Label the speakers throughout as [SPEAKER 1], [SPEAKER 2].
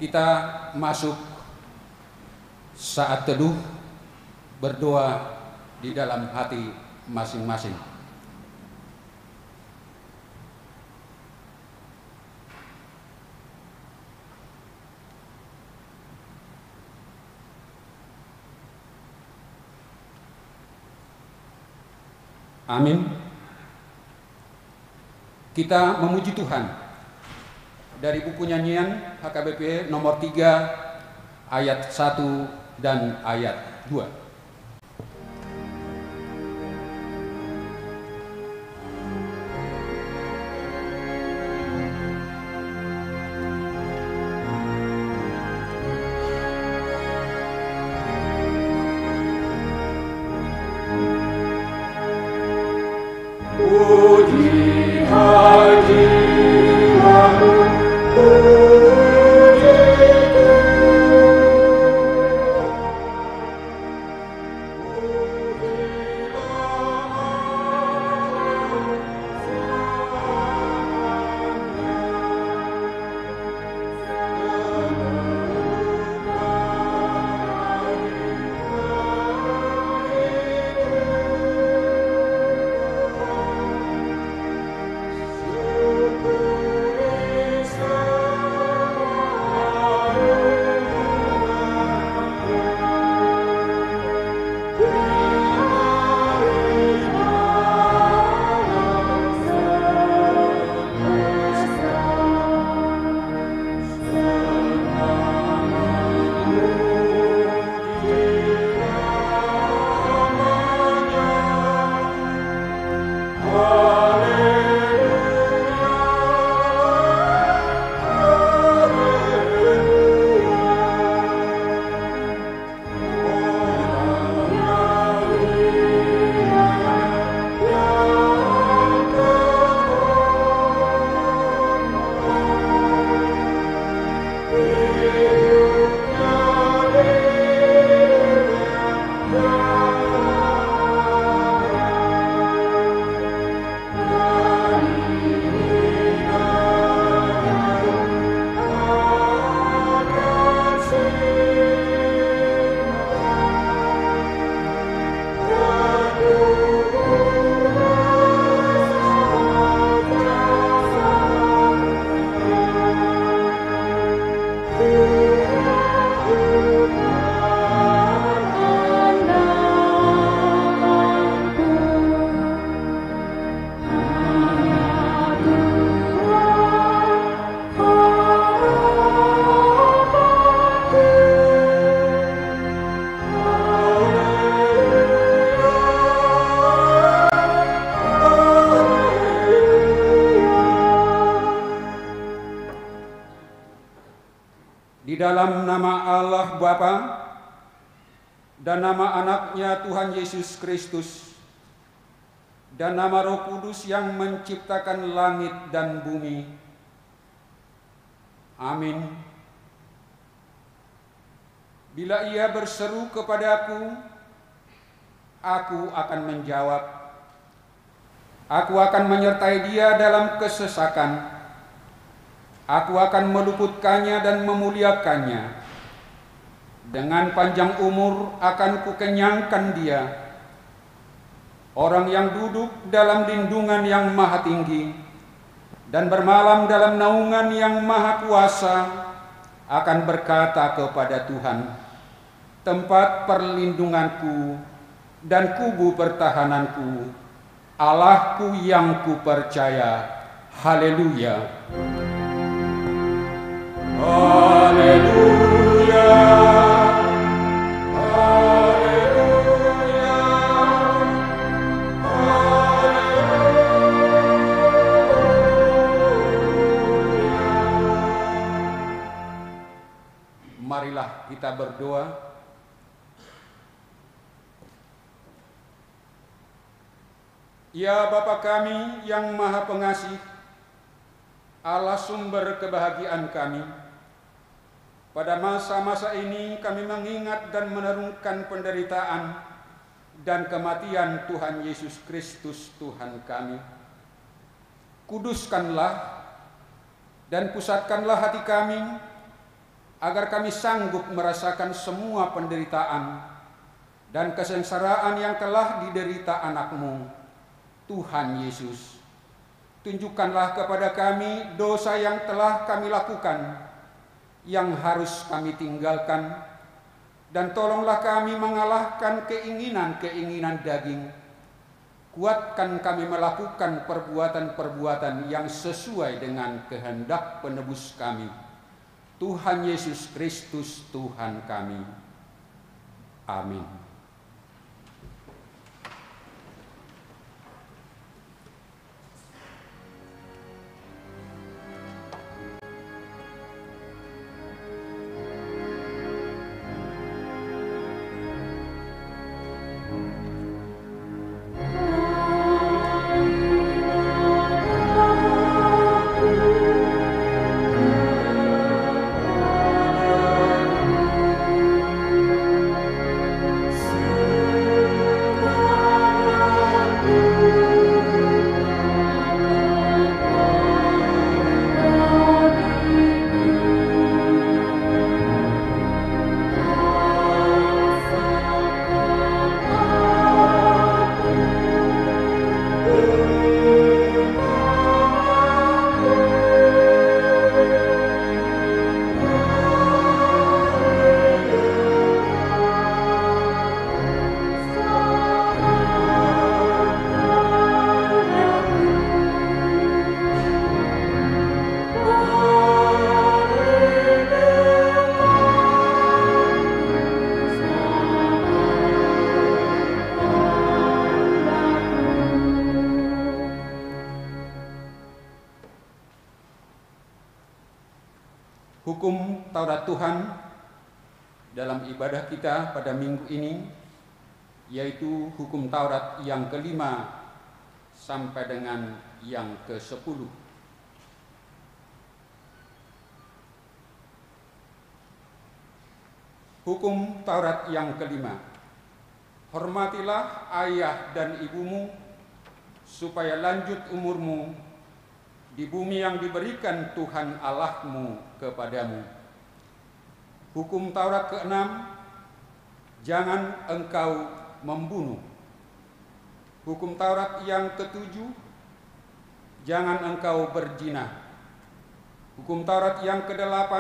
[SPEAKER 1] Kita masuk saat teduh, berdoa di dalam hati masing-masing. Amin. Kita memuji Tuhan dari buku nyanyian HKBP nomor 3 ayat 1 dan ayat 2. Dalam nama Allah Bapa dan nama anaknya Tuhan Yesus Kristus dan nama Roh Kudus yang menciptakan langit dan bumi. Amin. Bila ia berseru kepadaku, aku akan menjawab. Aku akan menyertai dia dalam kesesakan. Aku akan meluputkannya dan memuliakannya. Dengan panjang umur akan kukenyangkan dia. Orang yang duduk dalam lindungan yang maha tinggi dan bermalam dalam naungan yang maha kuasa akan berkata kepada Tuhan, tempat perlindunganku dan kubu pertahananku, Allahku yang kupercaya. Haleluya. Haleluya, haleluya, haleluya. Marilah kita berdoa. Ya Bapa kami yang Maha Pengasih, Allah sumber kebahagiaan kami, pada masa-masa ini kami mengingat dan merenungkan penderitaan dan kematian Tuhan Yesus Kristus Tuhan kami. Kuduskanlah dan pusatkanlah hati kami agar kami sanggup merasakan semua penderitaan dan kesengsaraan yang telah diderita anak-Mu, Tuhan Yesus. Tunjukkanlah kepada kami dosa yang telah kami lakukan, yang harus kami tinggalkan, dan tolonglah kami mengalahkan keinginan-keinginan daging. Kuatkan kami melakukan perbuatan-perbuatan yang sesuai dengan kehendak penebus kami, Tuhan Yesus Kristus Tuhan kami. Amin. Hukum Taurat Tuhan dalam ibadah kita pada minggu ini, yaitu hukum Taurat yang kelima sampai dengan yang ke-10. Hukum Taurat yang kelima. Hormatilah ayah dan ibumu, supaya lanjut umurmu di bumi yang diberikan Tuhan Allahmu kepadamu. Hukum Taurat ke-6, jangan engkau membunuh. Hukum Taurat yang ke-7, jangan engkau berzina. Hukum Taurat yang ke-8,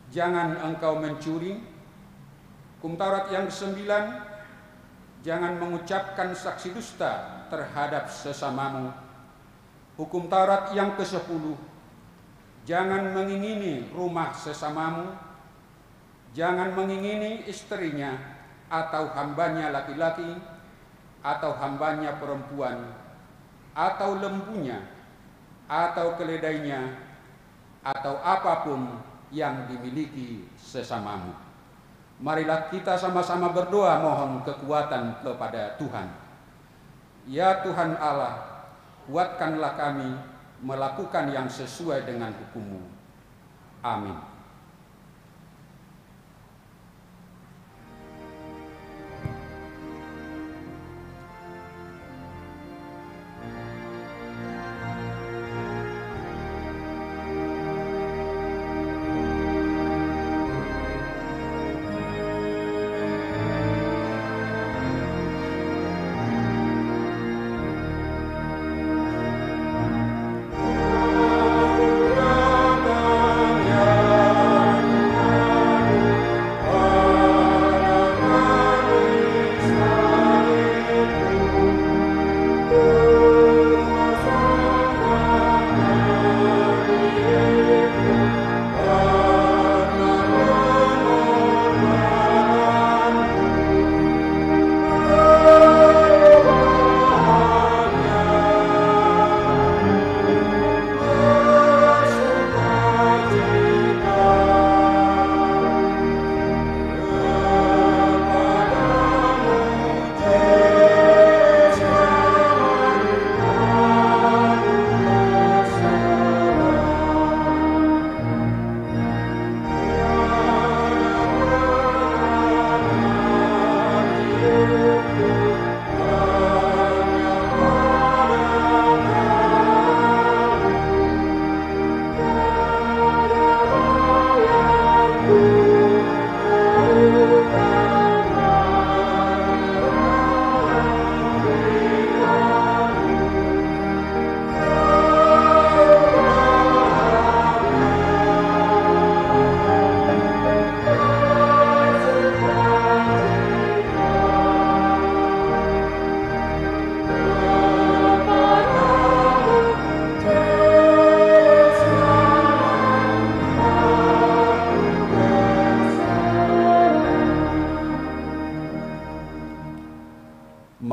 [SPEAKER 1] jangan engkau mencuri. Hukum Taurat yang ke-9, jangan mengucapkan saksi dusta terhadap sesamamu. Hukum Taurat yang ke-10, jangan mengingini rumah sesamamu, jangan mengingini istrinya atau hambanya laki-laki atau hambanya perempuan atau lembunya atau keledainya atau apapun yang dimiliki sesamamu. Marilah kita sama-sama berdoa mohon kekuatan kepada Tuhan. Ya Tuhan Allah, kuatkanlah kami melakukan yang sesuai dengan hukum-Mu. Amin.
[SPEAKER 2] Ya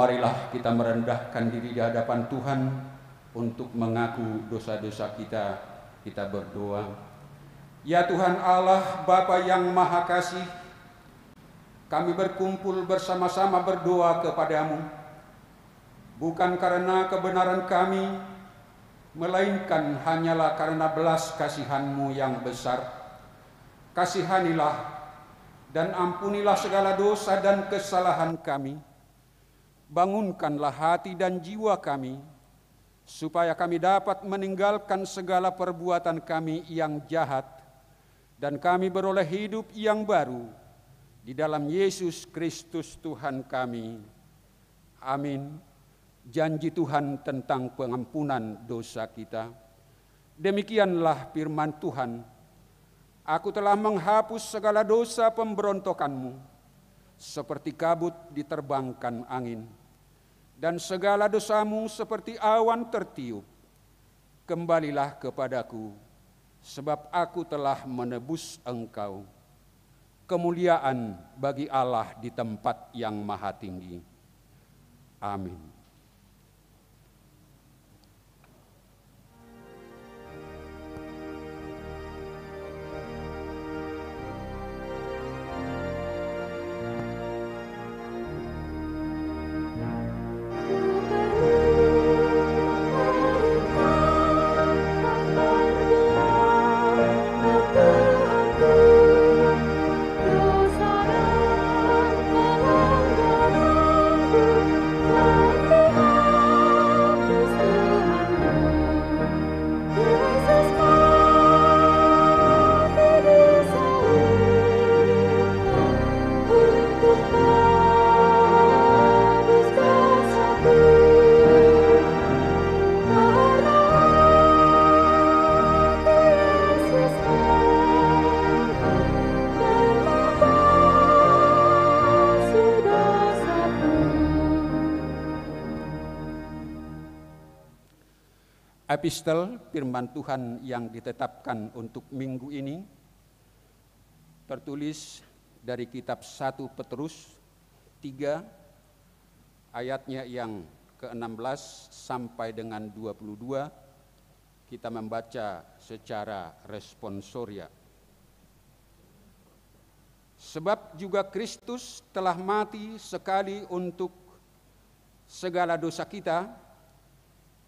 [SPEAKER 1] marilah kita merendahkan diri di hadapan Tuhan untuk mengaku dosa-dosa kita. Kita berdoa. Ya Tuhan Allah, Bapa yang Maha Kasih, kami berkumpul bersama-sama berdoa kepadamu, bukan karena kebenaran kami, melainkan hanyalah karena belas kasihan-Mu yang besar. Kasihanilah dan ampunilah segala dosa dan kesalahan kami. Bangunkanlah hati dan jiwa kami, supaya kami dapat meninggalkan segala perbuatan kami yang jahat, dan kami beroleh hidup yang baru di dalam Yesus Kristus Tuhan kami. Amin. Janji Tuhan tentang pengampunan dosa kita. Demikianlah firman Tuhan. Aku telah menghapus segala dosa pemberontakanmu, seperti kabut diterbangkan angin, dan segala dosamu seperti awan tertiup. Kembalilah kepadaku, sebab aku telah menebus engkau. Kemuliaan bagi Allah di tempat yang maha tinggi. Amin. Epistel firman Tuhan yang ditetapkan untuk minggu ini tertulis dari kitab 1 Petrus 3 ayatnya yang ke-16 sampai dengan 22. Kita membaca secara responsoria. Sebab juga Kristus telah mati sekali untuk segala dosa kita,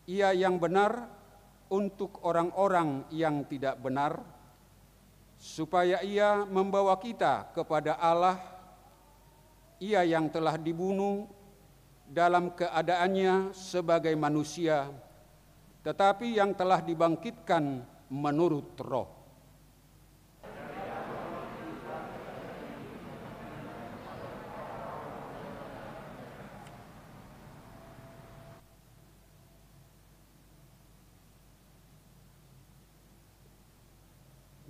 [SPEAKER 1] Ia yang benar untuk orang-orang yang tidak benar, supaya Ia membawa kita kepada Allah. Ia yang telah dibunuh dalam keadaannya sebagai manusia, tetapi yang telah dibangkitkan menurut Roh.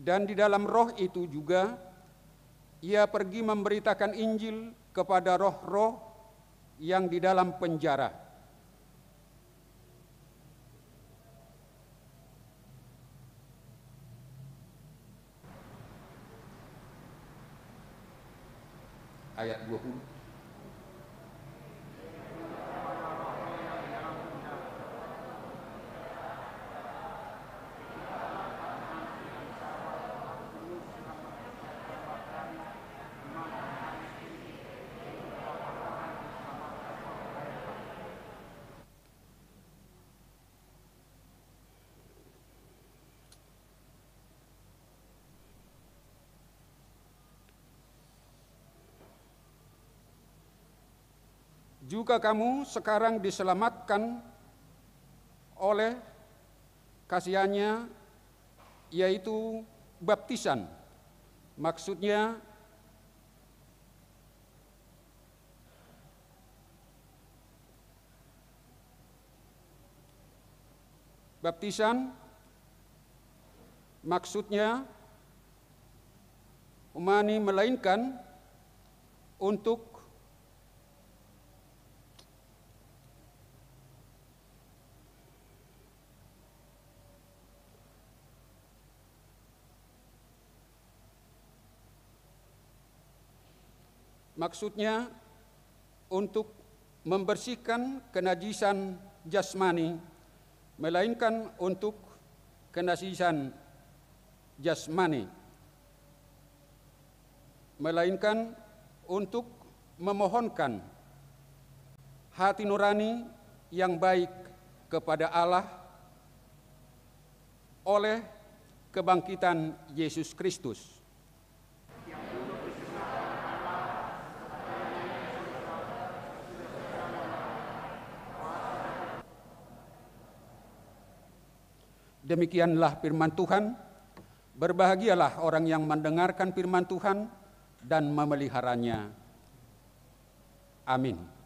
[SPEAKER 1] Dan di dalam Roh itu juga Ia pergi memberitakan Injil kepada roh-roh yang di dalam penjara. Ayat 20. Juga kamu sekarang diselamatkan oleh kasih-Nya, yaitu baptisan. Maksudnya baptisan maksudnya umani melainkan untuk membersihkan kenajisan jasmani, melainkan untuk kenajisan jasmani, melainkan untuk memohonkan hati nurani yang baik kepada Allah oleh kebangkitan Yesus Kristus. Demikianlah firman Tuhan. Berbahagialah orang yang mendengarkan firman Tuhan dan memeliharanya. Amin.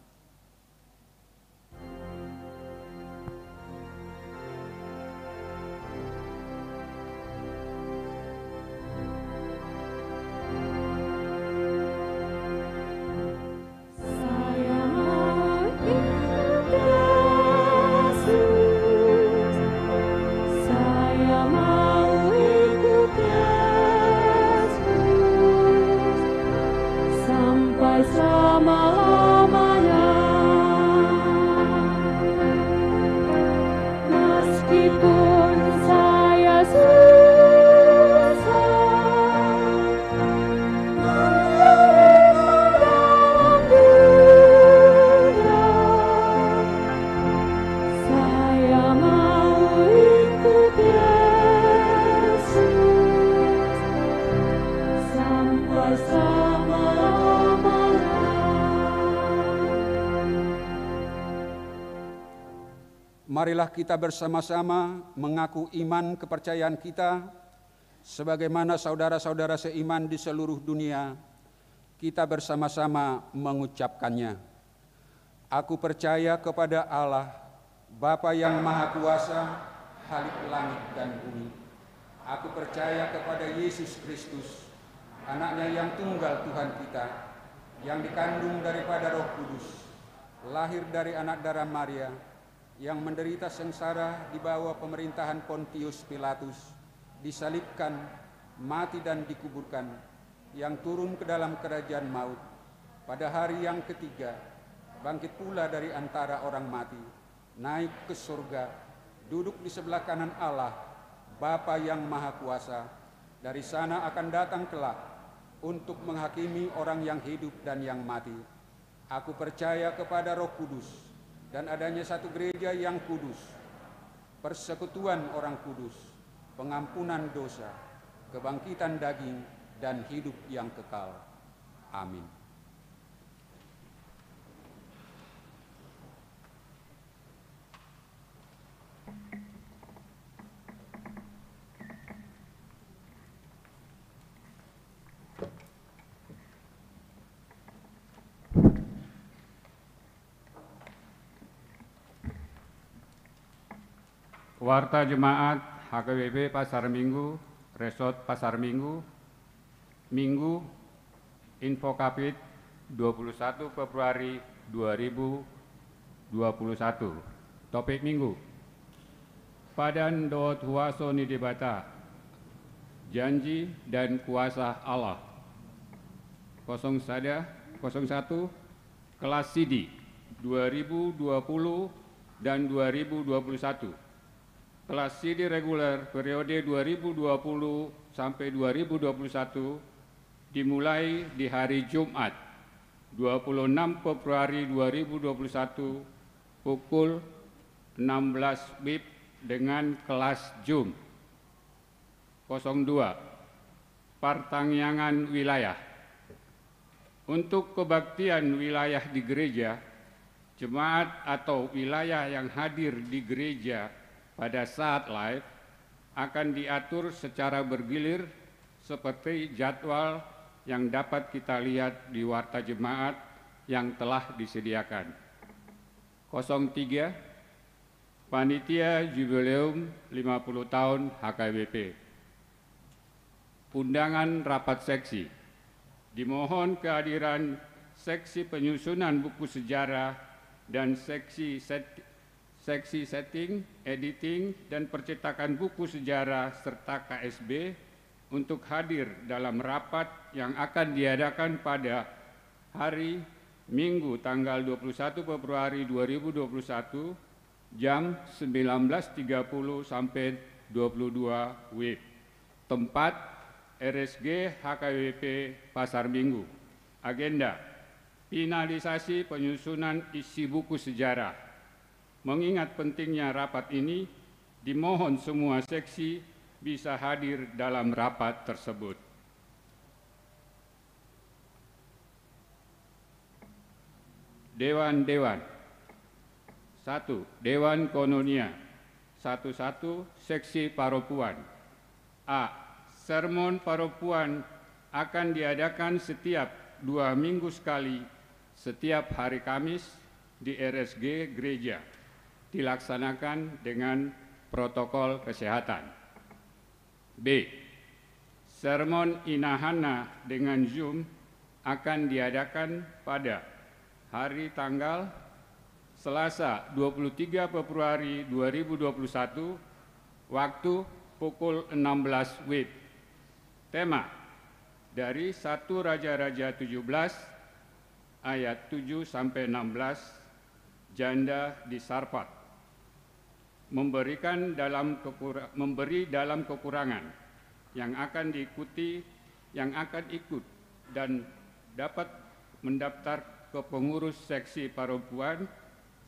[SPEAKER 1] Marilah kita bersama-sama mengaku iman kepercayaan kita sebagaimana saudara-saudara seiman di seluruh dunia. Kita bersama-sama mengucapkannya. Aku percaya kepada Allah, Bapa yang Maha Kuasa, Khalik langit dan bumi. Aku percaya kepada Yesus Kristus, Anaknya yang tunggal Tuhan kita, yang dikandung daripada Roh Kudus, lahir dari anak darah Maria, yang menderita sengsara di bawah pemerintahan Pontius Pilatus, disalibkan, mati dan dikuburkan, yang turun ke dalam kerajaan maut, pada hari yang ketiga, bangkit pula dari antara orang mati, naik ke surga, duduk di sebelah kanan Allah, Bapa yang Maha Kuasa, dari sana akan datang kelak untuk menghakimi orang yang hidup dan yang mati. Aku percaya kepada Roh Kudus, dan adanya satu gereja yang kudus, persekutuan orang kudus, pengampunan dosa, kebangkitan daging, dan hidup yang kekal. Amin.
[SPEAKER 2] Warta Jemaat HKBP Pasar Minggu, Resort Pasar Minggu, Minggu, Infokapit 21 Februari 2021. Topik Minggu, Padan Dot Huaso Nidibata, Janji dan Kuasa Allah. 01 Kelas CD 2020 dan 2021. Kelas CD reguler periode 2020 sampai 2021 dimulai di hari Jumat 26 Februari 2021 pukul 16 WIB dengan kelas Jum. 02 Pertangyangan wilayah. Untuk kebaktian wilayah di gereja, jemaat atau wilayah yang hadir di gereja pada saat live akan diatur secara bergilir seperti jadwal yang dapat kita lihat di warta jemaat yang telah disediakan. 03 Panitia Jubileum 50 tahun HKBP. Undangan rapat seksi. Dimohon kehadiran seksi penyusunan buku sejarah dan seksi setting, editing, dan percetakan buku sejarah serta KSB untuk hadir dalam rapat yang akan diadakan pada hari Minggu tanggal 21 Februari 2021 jam 19.30 sampai 22 WIB. Tempat RSG HKBP Pasar Minggu. Agenda: finalisasi penyusunan isi buku sejarah. Mengingat pentingnya rapat ini, dimohon semua seksi bisa hadir dalam rapat tersebut. Dewan-dewan. 1. Dewan Kononia. 11. Seksi Paropuan. A. Sermon Paropuan akan diadakan setiap 2 minggu sekali, setiap hari Kamis di RSG Gereja, dilaksanakan dengan protokol kesehatan. B. Sermon Inahana dengan Zoom akan diadakan pada hari tanggal Selasa 23 Februari 2021, waktu pukul 16 WIB. Tema: dari 1 Raja-Raja 17 ayat 7 sampai 16, janda di Sarfat. Memberi dalam kekurangan yang akan ikut dan dapat mendaftar ke pengurus seksi Paropuan.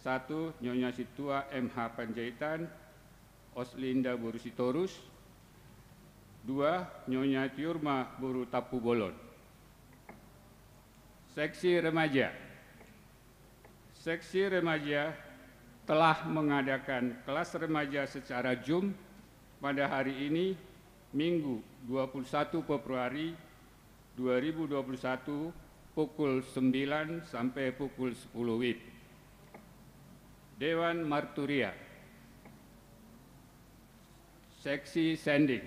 [SPEAKER 2] 1. Nyonya Situa MH Panjaitan Oslinda Burusitorus. 2. Nyonya Tiurma Buru Tapu Bolon. Seksi Remaja. Seksi Remaja telah mengadakan kelas remaja secara Zoom pada hari ini, Minggu 21 Februari 2021, pukul 9 sampai pukul 10 WIB. Dewan Marturia. Seksi Sending.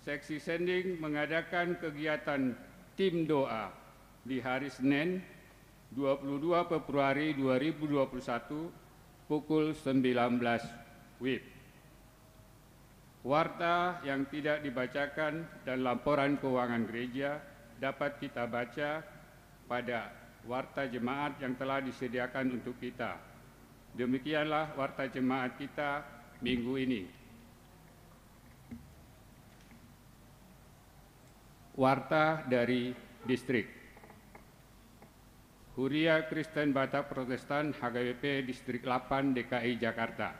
[SPEAKER 2] Seksi Sending mengadakan kegiatan tim doa di hari Senin 22 Februari 2021 pukul 19 WIB. Warta yang tidak dibacakan dan laporan keuangan gereja dapat kita baca pada warta jemaat yang telah disediakan untuk kita. Demikianlah warta jemaat kita minggu ini. Warta dari distrik. Huria Kristen Batak Protestan HKBP Distrik 8 DKI Jakarta.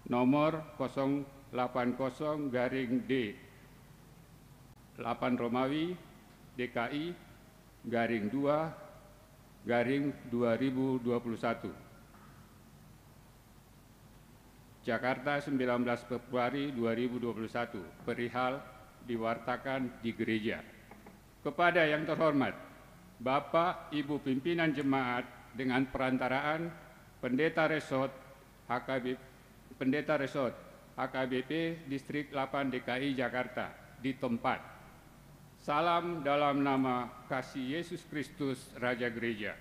[SPEAKER 2] Nomor 080-D 8 Romawi DKI _2/2021. Jakarta 19 Februari 2021. Perihal diwartakan di gereja. Kepada yang terhormat Bapak Ibu pimpinan jemaat dengan perantaraan Pendeta Resort HKBP Distrik 8 DKI Jakarta di tempat. Salam dalam nama kasih Yesus Kristus Raja Gereja.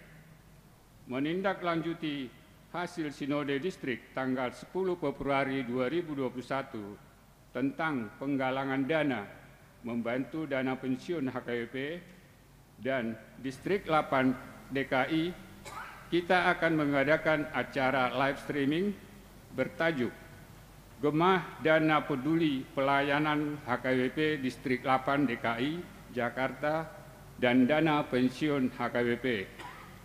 [SPEAKER 2] Menindaklanjuti hasil Sinode Distrik tanggal 10 Februari 2021 tentang penggalangan dana membantu dana pensiun HKBP dan Distrik 8 DKI, kita akan mengadakan acara live streaming bertajuk Gemah Dana Peduli Pelayanan HKBP Distrik 8 DKI Jakarta dan Dana Pensiun HKBP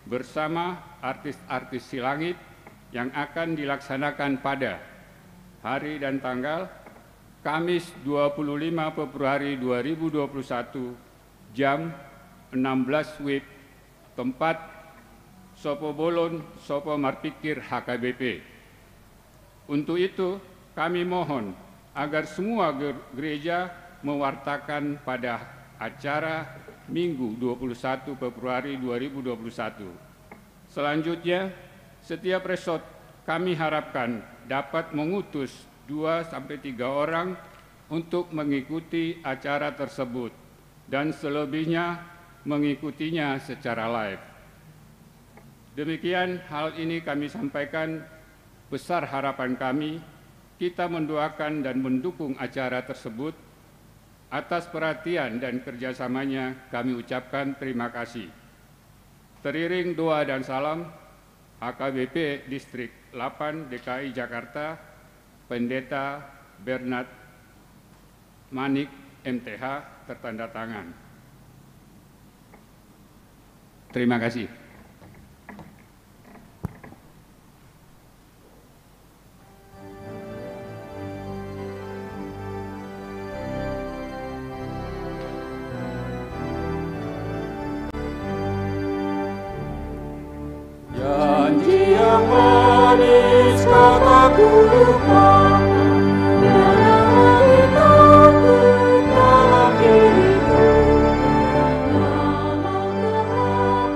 [SPEAKER 2] bersama artis-artis Silangit yang akan dilaksanakan pada hari dan tanggal Kamis 25 Februari 2021 jam 16 WIB, tempat Sopo Bolon, Sopo Marpikir HKBP. Untuk itu, kami mohon agar semua gereja mewartakan pada acara Minggu 21 Februari 2021. Selanjutnya, setiap resort kami harapkan dapat mengutus 2-3 orang untuk mengikuti acara tersebut dan selebihnya mengikutinya secara live. Demikian hal ini kami sampaikan, besar harapan kami kita mendoakan dan mendukung acara tersebut. Atas perhatian dan kerjasamanya kami ucapkan terima kasih. Teriring doa dan salam, AKBP Distrik 8 DKI Jakarta, Pendeta Bernard Manik MTH tertanda tangan. Terima kasih.
[SPEAKER 3] Janji yang manis kataku lupakan, mana lagi takut dalam diriku. Lama gelap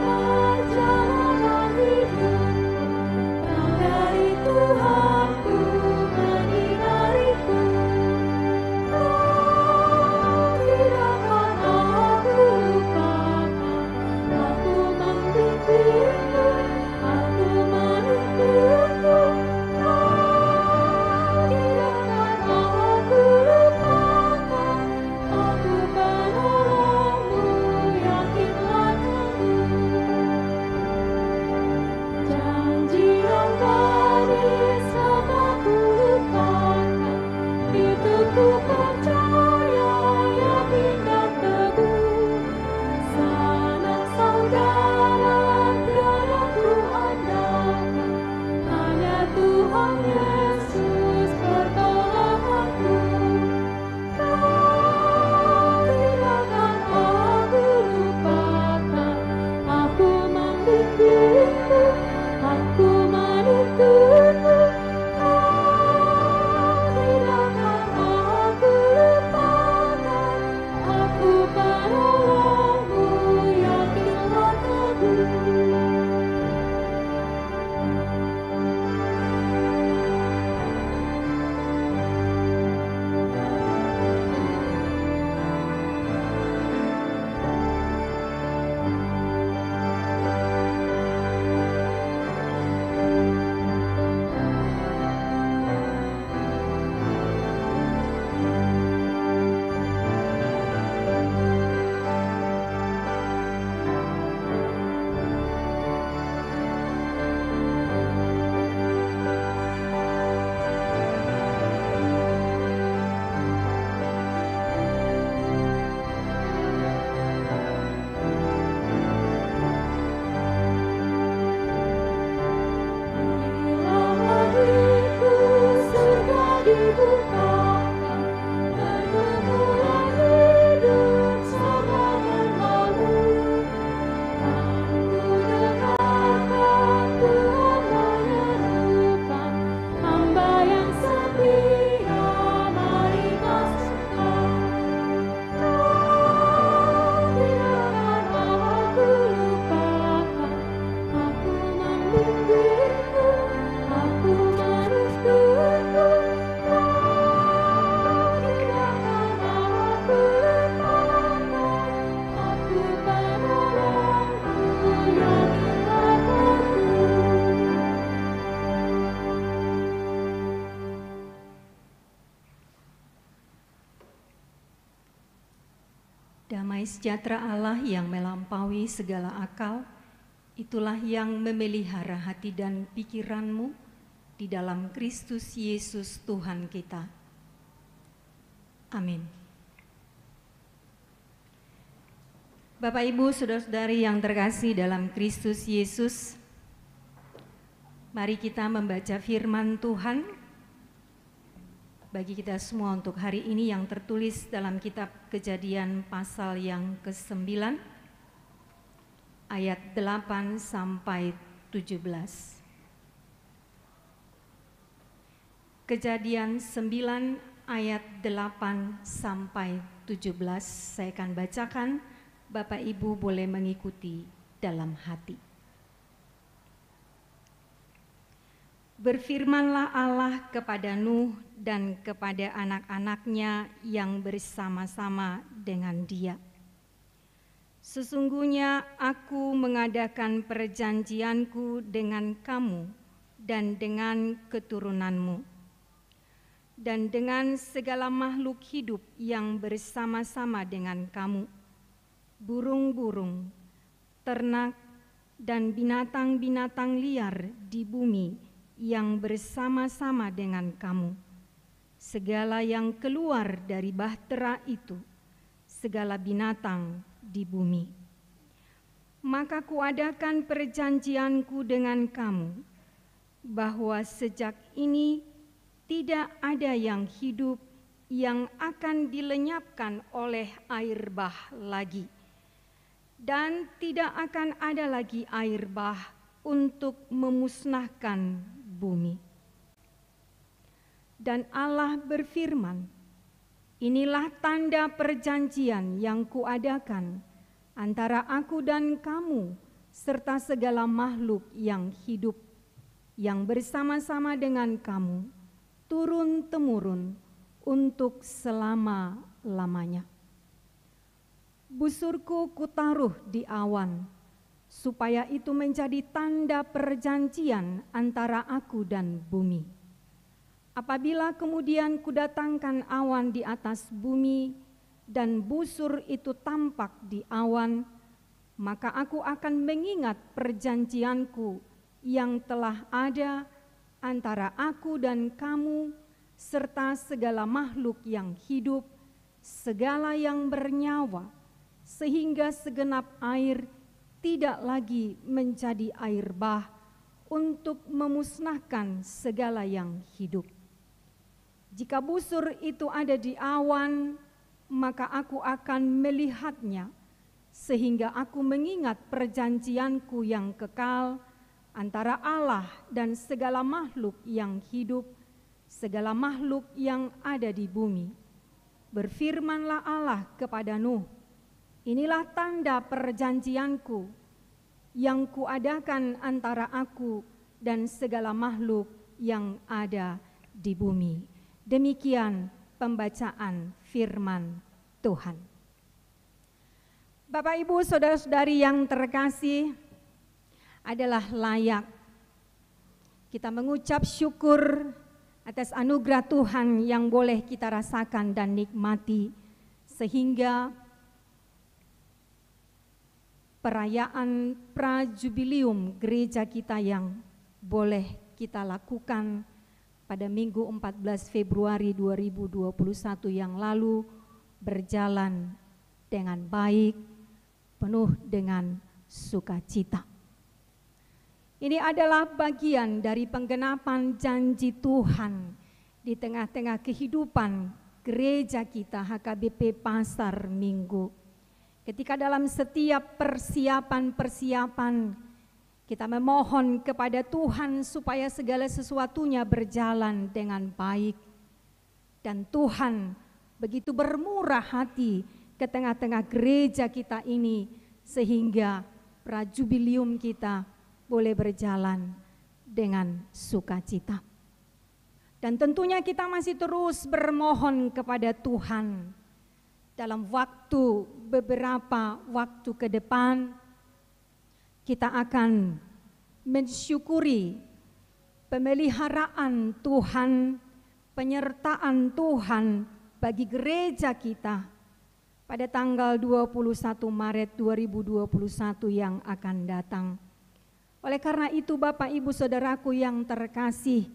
[SPEAKER 3] perjalanan hidup, terang dari Tuhanku menyinariku. Kau tidak akan aku lupakan, aku membimbingmu. Aku menuntunmu, kau tidak akan aku lupakan. Aku penolongmu, yakinlah kamu. Janji yang manis tak aku lupakan, itu ku percaya, yakin dan teguh. Sanak saudara tiada ku andalkan, hanya Tuhan Yesus pertolonganku. Kau tidak akan aku lupakan, aku membimbingmu, aku menuntunmu. Kau tidak akan aku lupakan, aku penolongmu, yakinlah kamu. Bila hatiku sudah dibukakan, bertemulah hidup sama berlalu. Aku dengarkan Tuhan menyerukan, hamba yang setia, mari masuklah. Kau tidak akan aku lupakan, aku membimbingmu, aku menuntunmu. Kau tidak akan aku lupakan, aku penolongmu, yakinlah kamu.
[SPEAKER 4] Damai sejahtera Allah yang melampaui segala akal, itulah yang memelihara hati dan pikiranmu di dalam Kristus Yesus Tuhan kita. Amin. Bapak, Ibu, saudara-saudari yang terkasih dalam Kristus Yesus, mari kita membaca firman Tuhan bagi kita semua untuk hari ini yang tertulis dalam kitab Kejadian pasal yang ke-9 ayat 8 sampai 17. Kejadian 9 ayat 8 sampai 17 saya akan bacakan, Bapak Ibu boleh mengikuti dalam hati. Berfirmanlah Allah kepada Nuh dan kepada anak-anaknya yang bersama-sama dengan dia. Sesungguhnya aku mengadakan perjanjianku dengan kamu dan dengan keturunanmu, dan dengan segala makhluk hidup yang bersama-sama dengan kamu, burung-burung, ternak, dan binatang-binatang liar di bumi yang bersama-sama dengan kamu, segala yang keluar dari bahtera itu, segala binatang di bumi. Maka kuadakan perjanjianku dengan kamu, bahwa sejak ini tidak ada yang hidup yang akan dilenyapkan oleh air bah lagi, dan tidak akan ada lagi air bah untuk memusnahkan bumi. Dan Allah berfirman, inilah tanda perjanjian yang kuadakan antara aku dan kamu serta segala makhluk yang hidup yang bersama-sama dengan kamu turun-temurun untuk selama-lamanya. Busurku kutaruh di awan, supaya itu menjadi tanda perjanjian antara aku dan bumi. Apabila kemudian kudatangkan awan di atas bumi dan busur itu tampak di awan, maka aku akan mengingat perjanjianku yang telah ada antara aku dan kamu serta segala makhluk yang hidup, segala yang bernyawa, sehingga segenap air tidak lagi menjadi air bah untuk memusnahkan segala yang hidup. Jika busur itu ada di awan, maka aku akan melihatnya, sehingga aku mengingat perjanjianku yang kekal antara Allah dan segala makhluk yang hidup, segala makhluk yang ada di bumi. Berfirmanlah Allah kepada Nuh, inilah tanda perjanjianku yang kuadakan antara aku dan segala makhluk yang ada di bumi. Demikian pembacaan firman Tuhan. Bapak, Ibu, saudara-saudari yang terkasih, adalah layak kita mengucap syukur atas anugerah Tuhan yang boleh kita rasakan dan nikmati, sehingga perayaan prajubilium gereja kita yang boleh kita lakukan pada Minggu 14 Februari 2021 yang lalu berjalan dengan baik, penuh dengan sukacita. Ini adalah bagian dari penggenapan janji Tuhan di tengah-tengah kehidupan gereja kita HKBP Pasar Minggu. Ketika dalam setiap persiapan kita memohon kepada Tuhan supaya segala sesuatunya berjalan dengan baik. Dan Tuhan begitu bermurah hati ke tengah-tengah gereja kita ini, sehingga prajubilium kita boleh berjalan dengan sukacita. Dan tentunya kita masih terus bermohon kepada Tuhan dalam beberapa waktu ke depan, kita akan mensyukuri pemeliharaan Tuhan, penyertaan Tuhan bagi gereja kita pada tanggal 21 Maret 2021 yang akan datang. Oleh karena itu, Bapak, Ibu, Saudaraku yang terkasih,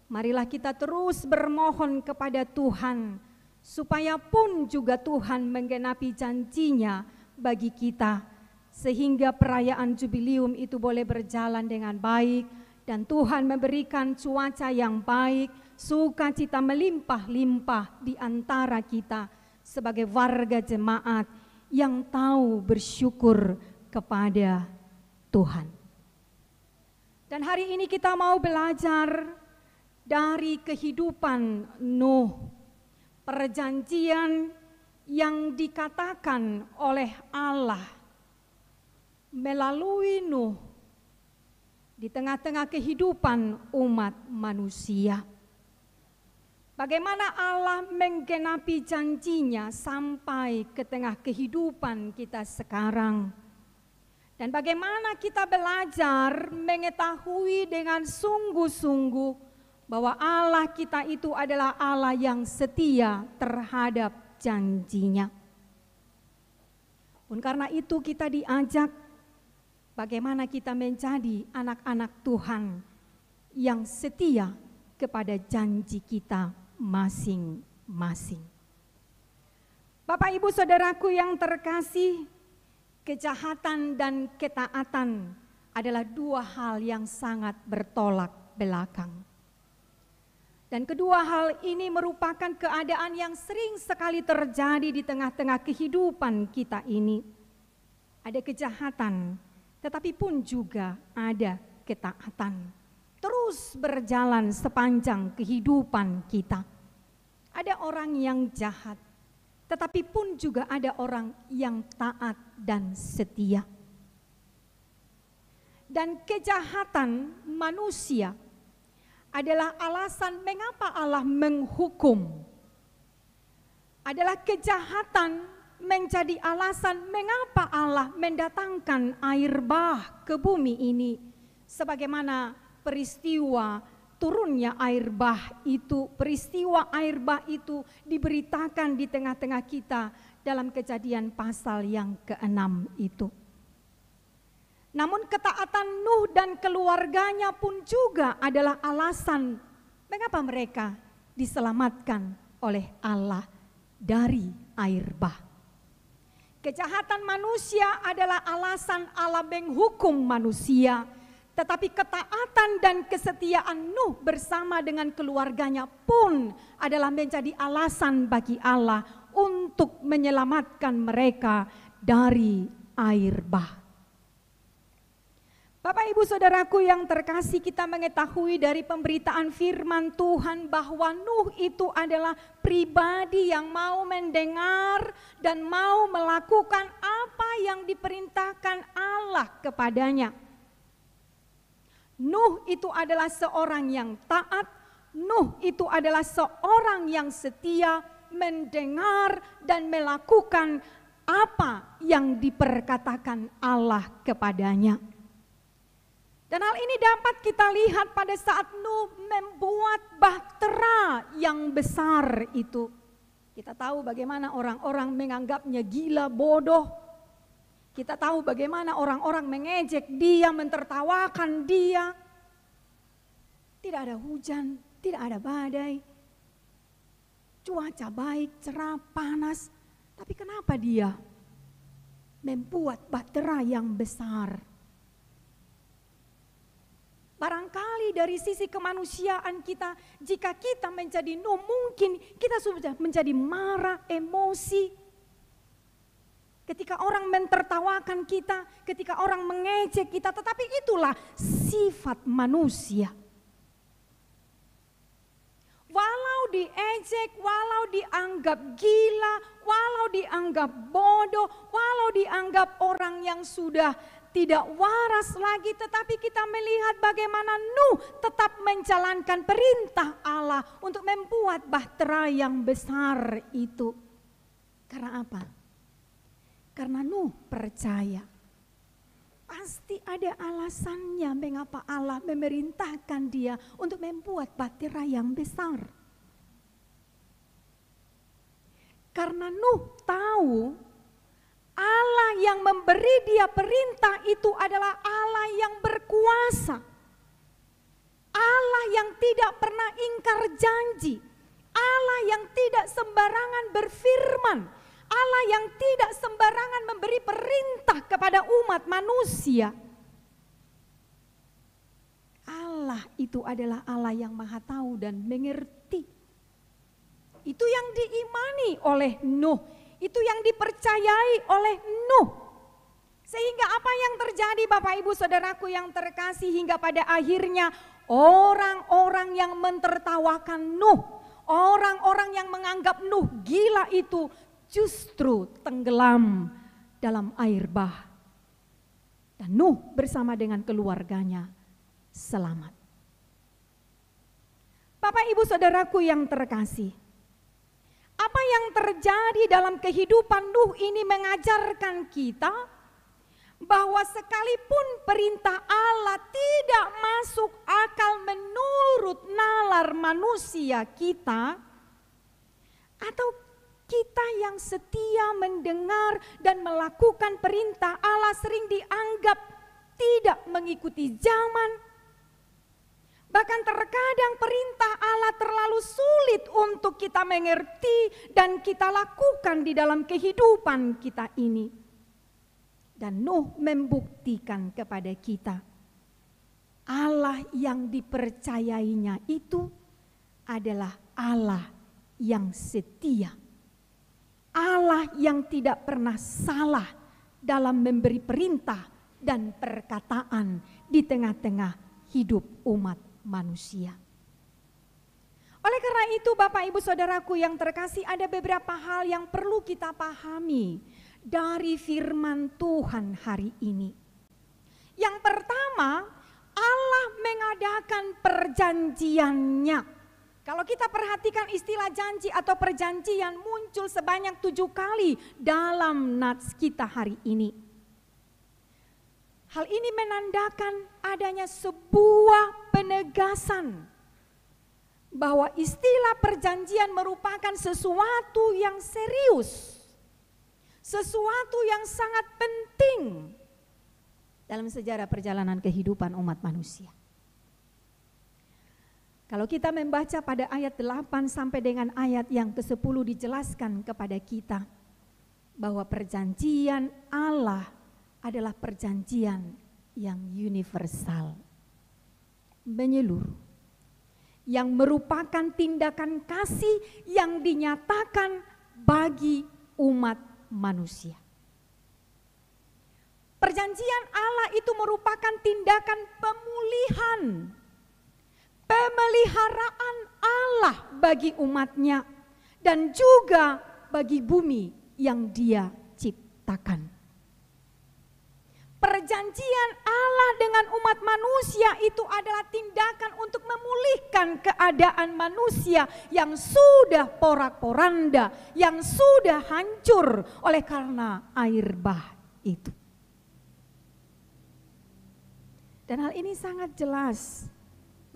[SPEAKER 4] marilah kita terus bermohon kepada Tuhan, supaya pun juga Tuhan menggenapi janjinya bagi kita, sehingga perayaan jubilium itu boleh berjalan dengan baik, dan Tuhan memberikan cuaca yang baik, sukacita melimpah-limpah di antara kita sebagai warga jemaat yang tahu bersyukur kepada Tuhan. Dan hari ini kita mau belajar dari kehidupan Nuh, perjanjian yang dikatakan oleh Allah melalui Nuh di tengah-tengah kehidupan umat manusia. Bagaimana Allah menggenapi janjinya sampai ke tengah kehidupan kita sekarang. Dan bagaimana kita belajar mengetahui dengan sungguh-sungguh bahwa Allah kita itu adalah Allah yang setia terhadap janjinya. Pun karena itu kita diajak bagaimana kita menjadi anak-anak Tuhan yang setia kepada janji kita masing-masing. Bapak Ibu Saudaraku yang terkasih, kejahatan dan ketaatan adalah dua hal yang sangat bertolak belakang. Dan kedua hal ini merupakan keadaan yang sering sekali terjadi di tengah-tengah kehidupan kita ini. Ada kejahatan, tetapi pun juga ada ketaatan. Terus berjalan sepanjang kehidupan kita. Ada orang yang jahat, tetapi pun juga ada orang yang taat dan setia. Dan kejahatan manusia adalah alasan mengapa Allah menghukum. Adalah kejahatan menjadi alasan mengapa Allah mendatangkan air bah ke bumi ini. Sebagaimana peristiwa turunnya air bah itu, peristiwa air bah itu diberitakan di tengah-tengah kita dalam Kejadian pasal yang ke-6 itu. Namun ketaatan Nuh dan keluarganya pun juga adalah alasan mengapa mereka diselamatkan oleh Allah dari air bah. Kejahatan manusia adalah alasan Allah menghukum manusia, tetapi ketaatan dan kesetiaan Nuh bersama dengan keluarganya pun adalah menjadi alasan bagi Allah untuk menyelamatkan mereka dari air bah. Bapak Ibu Saudaraku yang terkasih, kita mengetahui dari pemberitaan firman Tuhan bahwa Nuh itu adalah pribadi yang mau mendengar dan mau melakukan apa yang diperintahkan Allah kepadanya. Nuh itu adalah seorang yang taat, Nuh itu adalah seorang yang setia mendengar dan melakukan apa yang diperkatakan Allah kepadanya. Dan hal ini dapat kita lihat pada saat Nuh membuat bahtera yang besar itu. Kita tahu bagaimana orang-orang menganggapnya gila, bodoh. Kita tahu bagaimana orang-orang mengejek dia, mentertawakan dia. Tidak ada hujan, tidak ada badai. Cuaca baik, cerah, panas. Tapi kenapa dia membuat bahtera yang besar? Barangkali dari sisi kemanusiaan kita, jika kita menjadi Nuh, mungkin kita sudah menjadi marah, emosi. Ketika orang mentertawakan kita, ketika orang mengejek kita, tetapi itulah sifat manusia. Walau diejek, walau dianggap gila, walau dianggap bodoh, walau dianggap orang yang sudah tidak waras lagi, tetapi kita melihat bagaimana Nuh tetap menjalankan perintah Allah untuk membuat bahtera yang besar itu. Karena apa? Karena Nuh percaya pasti ada alasannya mengapa Allah memerintahkan dia untuk membuat bahtera yang besar. Karena Nuh tahu Allah yang memberi dia perintah itu adalah Allah yang berkuasa. Allah yang tidak pernah ingkar janji. Allah yang tidak sembarangan berfirman. Allah yang tidak sembarangan memberi perintah kepada umat manusia. Allah itu adalah Allah yang maha tahu dan mengerti. Itu yang diimani oleh Nuh. Itu yang dipercayai oleh Nuh. Sehingga apa yang terjadi Bapak Ibu Saudaraku yang terkasih, hingga pada akhirnya orang-orang yang mentertawakan Nuh, orang-orang yang menganggap Nuh gila itu justru tenggelam dalam air bah. Dan Nuh bersama dengan keluarganya selamat. Bapak Ibu Saudaraku yang terkasih, apa yang terjadi dalam kehidupan Nuh ini mengajarkan kita bahwa sekalipun perintah Allah tidak masuk akal menurut nalar manusia kita, atau kita yang setia mendengar dan melakukan perintah Allah sering dianggap
[SPEAKER 5] tidak mengikuti zaman. Bahkan terkadang perintah Allah terlalu sulit untuk kita mengerti dan kita lakukan di dalam kehidupan kita ini. Dan Nuh membuktikan kepada kita, Allah yang dipercayainya itu adalah Allah yang setia. Allah yang tidak pernah salah dalam memberi perintah dan perkataan di tengah-tengah hidup umat manusia. Oleh karena itu Bapak Ibu Saudaraku yang terkasih, ada beberapa hal yang perlu kita pahami dari firman Tuhan hari ini. Yang pertama, Allah mengadakan perjanjiannya. Kalau kita perhatikan istilah janji atau perjanjian muncul sebanyak 7 kali dalam nats kita hari ini. Hal ini menandakan adanya sebuah penegasan bahwa istilah perjanjian merupakan sesuatu yang serius, sesuatu yang sangat penting dalam sejarah perjalanan kehidupan umat manusia. Kalau kita membaca pada ayat 8 sampai dengan ayat yang ke-10 dijelaskan kepada kita bahwa perjanjian Allah adalah perjanjian yang universal, menyeluruh, yang merupakan tindakan kasih yang dinyatakan bagi umat manusia. Perjanjian Allah itu merupakan tindakan pemulihan, pemeliharaan Allah bagi umatnya dan juga bagi bumi yang Dia ciptakan. Perjanjian Allah dengan umat manusia itu adalah tindakan untuk memulihkan keadaan manusia yang sudah porak-poranda, yang sudah hancur oleh karena air bah itu. Dan hal ini sangat jelas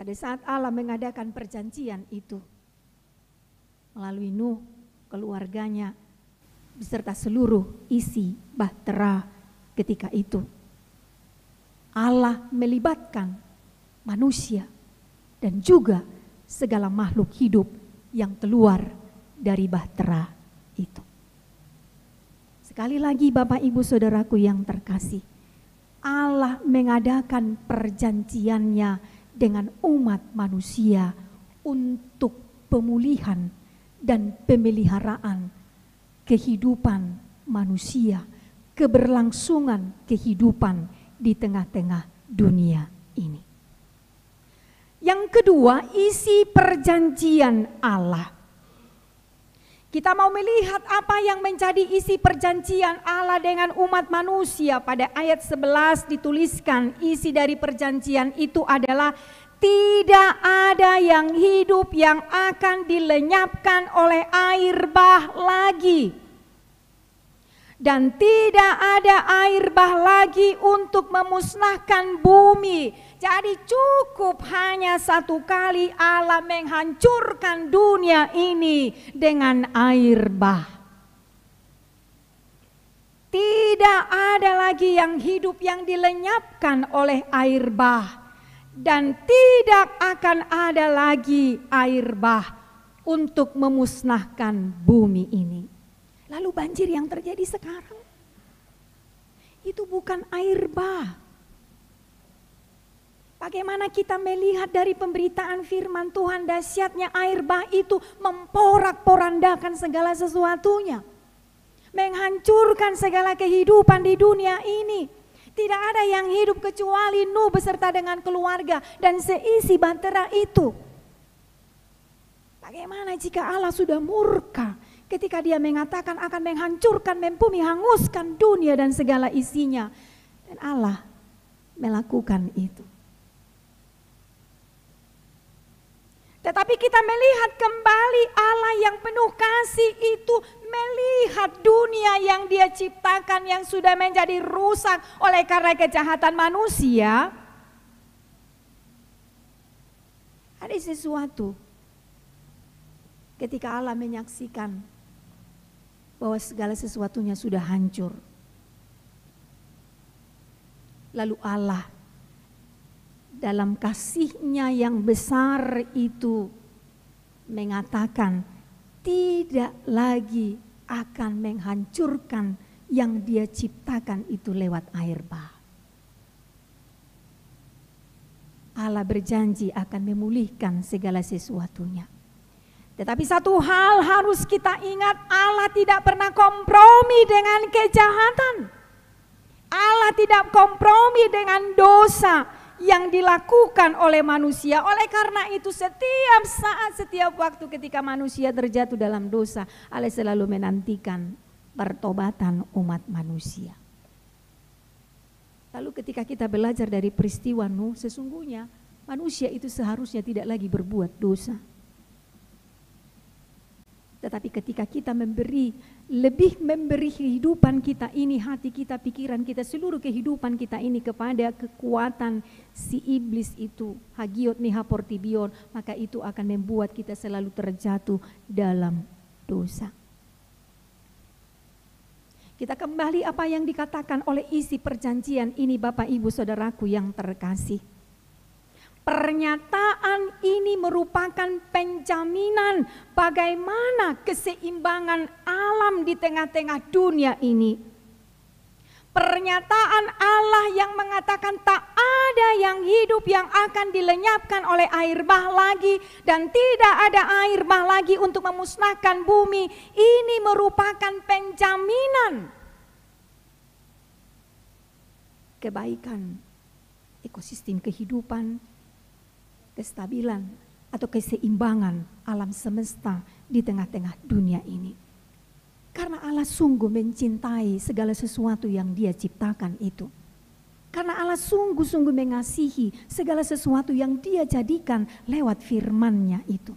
[SPEAKER 5] pada saat Allah mengadakan perjanjian itu melalui Nuh, keluarganya, beserta seluruh isi bahtera ketika itu. Allah melibatkan manusia dan juga segala makhluk hidup yang keluar dari bahtera itu. Sekali lagi Bapak Ibu Saudaraku yang terkasih, Allah mengadakan perjanjiannya dengan umat manusia untuk pemulihan dan pemeliharaan kehidupan manusia, keberlangsungan kehidupan di tengah-tengah dunia ini. Yang kedua, isi perjanjian Allah. Kita mau melihat apa yang menjadi isi perjanjian Allah dengan umat manusia. Pada ayat 11 dituliskan isi dari perjanjian itu adalah tidak ada yang hidup yang akan dilenyapkan oleh air bah lagi. Dan tidak ada air bah lagi untuk memusnahkan bumi. Jadi cukup hanya satu kali Allah menghancurkan dunia ini dengan air bah. Tidak ada lagi yang hidup yang dilenyapkan oleh air bah. Dan tidak akan ada lagi air bah untuk memusnahkan bumi ini. Lalu banjir yang terjadi sekarang itu bukan air bah. Bagaimana kita melihat dari pemberitaan firman Tuhan, dahsyatnya air bah itu memporak-porandakan segala sesuatunya, menghancurkan segala kehidupan di dunia ini. Tidak ada yang hidup kecuali Nuh beserta dengan keluarga dan seisi bahtera itu. Bagaimana jika Allah sudah murka ketika Dia mengatakan akan menghancurkan, membumi, hanguskan dunia dan segala isinya. Dan Allah melakukan itu. Tetapi kita melihat kembali Allah yang penuh kasih itu melihat dunia yang Dia ciptakan yang sudah menjadi rusak oleh karena kejahatan manusia. Ada sesuatu ketika Allah menyaksikan bahwa segala sesuatunya sudah hancur. Lalu Allah dalam kasih-Nya yang besar itu mengatakan tidak lagi akan menghancurkan yang Dia ciptakan itu lewat air bah. Allah berjanji akan memulihkan segala sesuatunya. Tetapi satu hal harus kita ingat, Allah tidak pernah kompromi dengan kejahatan. Allah tidak kompromi dengan dosa yang dilakukan oleh manusia. Oleh karena itu setiap saat, setiap waktu ketika manusia terjatuh dalam dosa, Allah selalu menantikan pertobatan umat manusia. Lalu ketika kita belajar dari peristiwa Nuh, sesungguhnya manusia itu seharusnya tidak lagi berbuat dosa. Tetapi ketika kita lebih memberi kehidupan kita ini, hati kita, pikiran kita, seluruh kehidupan kita ini kepada kekuatan si iblis itu, hagiot nehaportibion, maka itu akan membuat kita selalu terjatuh dalam dosa. Kita kembali apa yang dikatakan oleh isi perjanjian ini, Bapak Ibu Saudaraku yang terkasih. Pernyataan ini merupakan penjaminan bagaimana keseimbangan alam di tengah-tengah dunia ini. Pernyataan Allah yang mengatakan tak ada yang hidup yang akan dilenyapkan oleh air bah lagi dan tidak ada air bah lagi untuk memusnahkan bumi. Ini merupakan penjaminan kebaikan ekosistem kehidupan, kestabilan atau keseimbangan alam semesta di tengah-tengah dunia ini. Karena Allah sungguh mencintai segala sesuatu yang Dia ciptakan itu. Karena Allah sungguh-sungguh mengasihi segala sesuatu yang Dia jadikan lewat firman-Nya itu.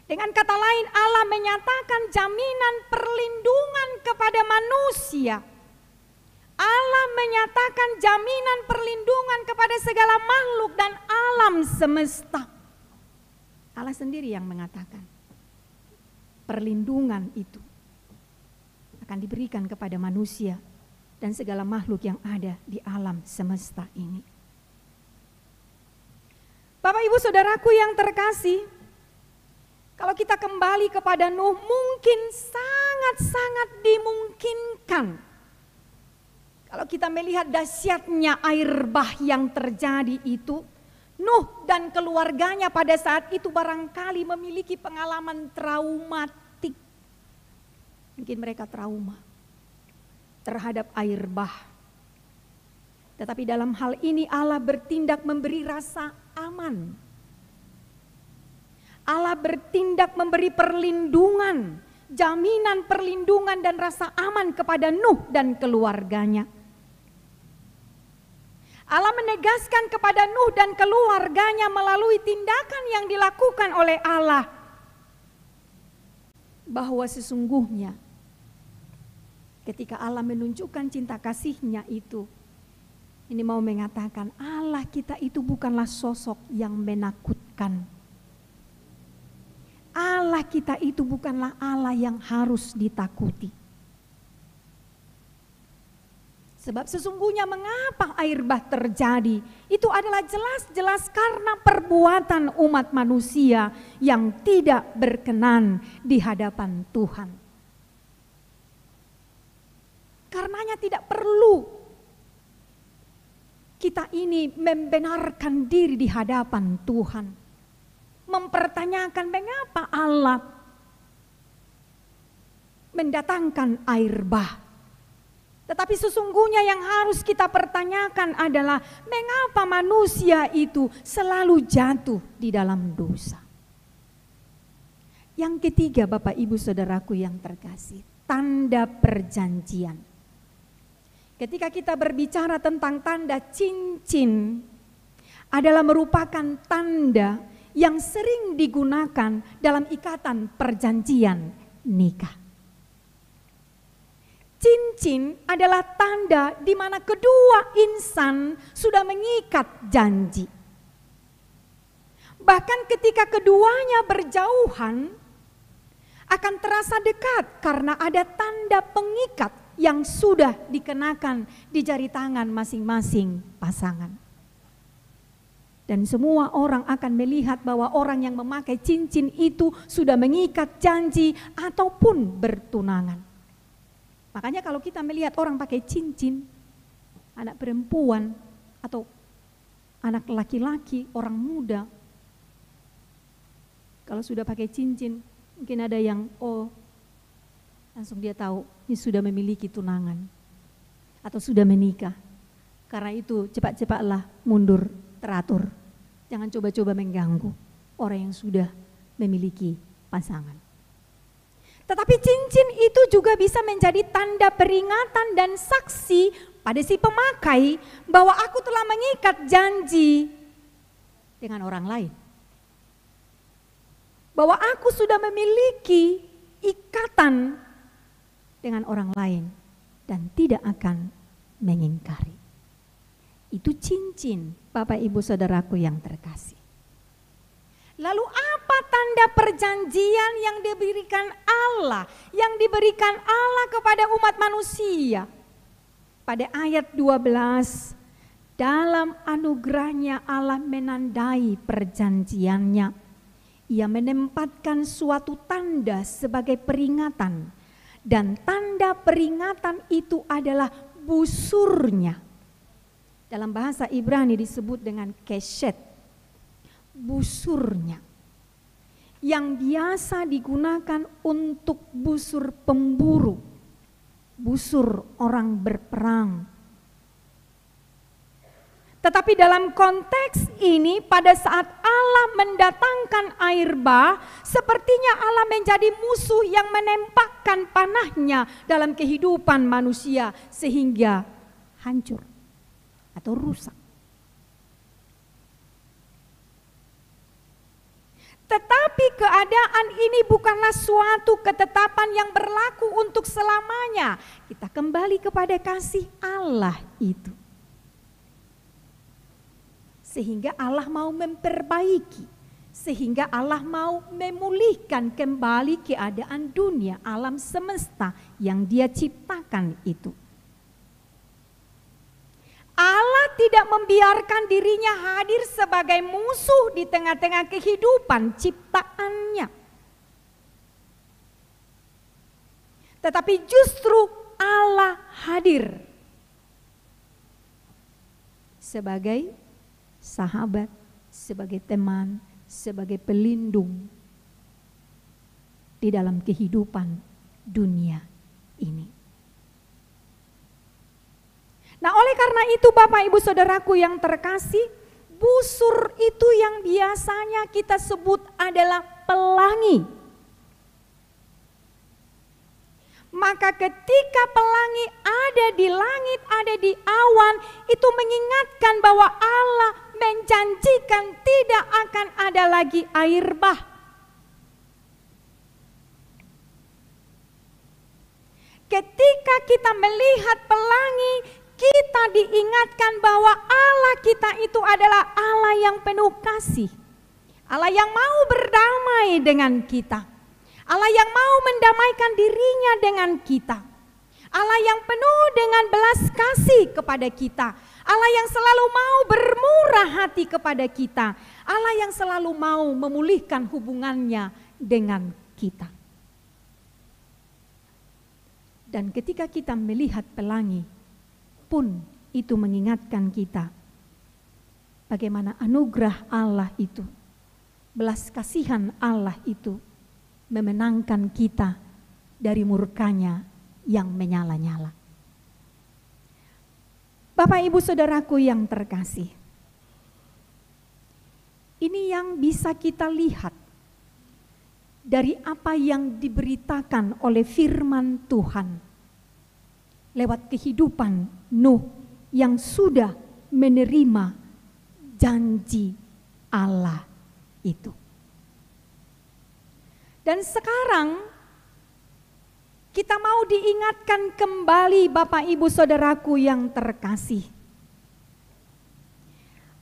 [SPEAKER 5] Dengan kata lain, Allah menyatakan jaminan perlindungan kepada manusia. Allah menyatakan jaminan perlindungan kepada segala makhluk dan alam semesta. Allah sendiri yang mengatakan perlindungan itu akan diberikan kepada manusia dan segala makhluk yang ada di alam semesta ini. Bapak Ibu Saudaraku yang terkasih, kalau kita kembali kepada Nuh, mungkin sangat-sangat dimungkinkan kalau kita melihat dahsyatnya air bah yang terjadi itu, Nuh dan keluarganya pada saat itu barangkali memiliki pengalaman traumatik. Mungkin mereka trauma terhadap air bah. Tetapi dalam hal ini Allah bertindak memberi rasa aman. Allah bertindak memberi perlindungan, jaminan perlindungan dan rasa aman kepada Nuh dan keluarganya. Allah menegaskan kepada Nuh dan keluarganya melalui tindakan yang dilakukan oleh Allah bahwa sesungguhnya ketika Allah menunjukkan cinta kasih-Nya itu, ini mau mengatakan Allah kita itu bukanlah sosok yang menakutkan. Allah kita itu bukanlah Allah yang harus ditakuti. Sebab sesungguhnya mengapa air bah terjadi? Itu adalah jelas-jelas karena perbuatan umat manusia yang tidak berkenan di hadapan Tuhan. Karenanya tidak perlu kita ini membenarkan diri di hadapan Tuhan. Mempertanyakan mengapa Allah mendatangkan air bah. Tetapi sesungguhnya yang harus kita pertanyakan adalah mengapa manusia itu selalu jatuh di dalam dosa. Yang ketiga, Bapak Ibu Saudaraku yang terkasih, tanda perjanjian. Ketika kita berbicara tentang tanda cincin, adalah merupakan tanda yang sering digunakan dalam ikatan perjanjian nikah. Cincin adalah tanda di mana kedua insan sudah mengikat janji. Bahkan ketika keduanya berjauhan, akan terasa dekat karena ada tanda pengikat yang sudah dikenakan di jari tangan masing-masing pasangan. Dan semua orang akan melihat bahwa orang yang memakai cincin itu sudah mengikat janji ataupun bertunangan. Makanya kalau kita melihat orang pakai cincin, anak perempuan atau anak laki-laki, orang muda, kalau sudah pakai cincin, mungkin ada yang langsung dia tahu ini sudah memiliki tunangan atau sudah menikah. Karena itu cepat-cepatlah mundur, teratur. Jangan coba-coba mengganggu orang yang sudah memiliki pasangan. Tetapi cincin itu juga bisa menjadi tanda peringatan dan saksi pada si pemakai bahwa aku telah mengikat janji dengan orang lain. Bahwa aku sudah memiliki ikatan dengan orang lain dan tidak akan mengingkari. Itu cincin, Bapak Ibu Saudaraku yang terkasih. Lalu apa tanda perjanjian yang diberikan Allah, yang diberikan Allah kepada umat manusia? Pada ayat 12, dalam anugerahnya Allah menandai perjanjiannya. Ia menempatkan suatu tanda sebagai peringatan. Dan tanda peringatan itu adalah busurnya. Dalam bahasa Ibrani disebut dengan keshet, busurnya. Yang biasa digunakan untuk busur pemburu, busur orang berperang. Tetapi dalam konteks ini pada saat Allah mendatangkan air bah, sepertinya Allah menjadi musuh yang menempakkan panahnya dalam kehidupan manusia sehingga hancur atau rusak. Tetapi keadaan ini bukanlah suatu ketetapan yang berlaku untuk selamanya. Kita kembali kepada kasih Allah itu. Sehingga Allah mau memperbaiki, sehingga Allah mau memulihkan kembali keadaan dunia, alam semesta yang Dia ciptakan itu. Allah tidak membiarkan dirinya hadir sebagai musuh di tengah-tengah kehidupan ciptaannya. Tetapi justru Allah hadir sebagai sahabat, sebagai teman, sebagai pelindung di dalam kehidupan dunia ini. Nah, oleh karena itu Bapak Ibu Saudaraku yang terkasih, busur itu yang biasanya kita sebut adalah pelangi. Maka ketika pelangi ada di langit, ada di awan, itu mengingatkan bahwa Allah menjanjikan tidak akan ada lagi air bah. Ketika kita melihat pelangi, kita diingatkan bahwa Allah kita itu adalah Allah yang penuh kasih. Allah yang mau berdamai dengan kita. Allah yang mau mendamaikan dirinya dengan kita. Allah yang penuh dengan belas kasih kepada kita. Allah yang selalu mau bermurah hati kepada kita. Allah yang selalu mau memulihkan hubungannya dengan kita. Dan ketika kita melihat pelangi, pun itu mengingatkan kita bagaimana anugerah Allah itu, belas kasihan Allah itu memenangkan kita dari murkanya yang menyala-nyala. Bapak Ibu Saudaraku yang terkasih, ini yang bisa kita lihat dari apa yang diberitakan oleh firman Tuhan lewat kehidupan Nuh yang sudah menerima janji Allah itu. Dan sekarang kita mau diingatkan kembali Bapak Ibu Saudaraku yang terkasih.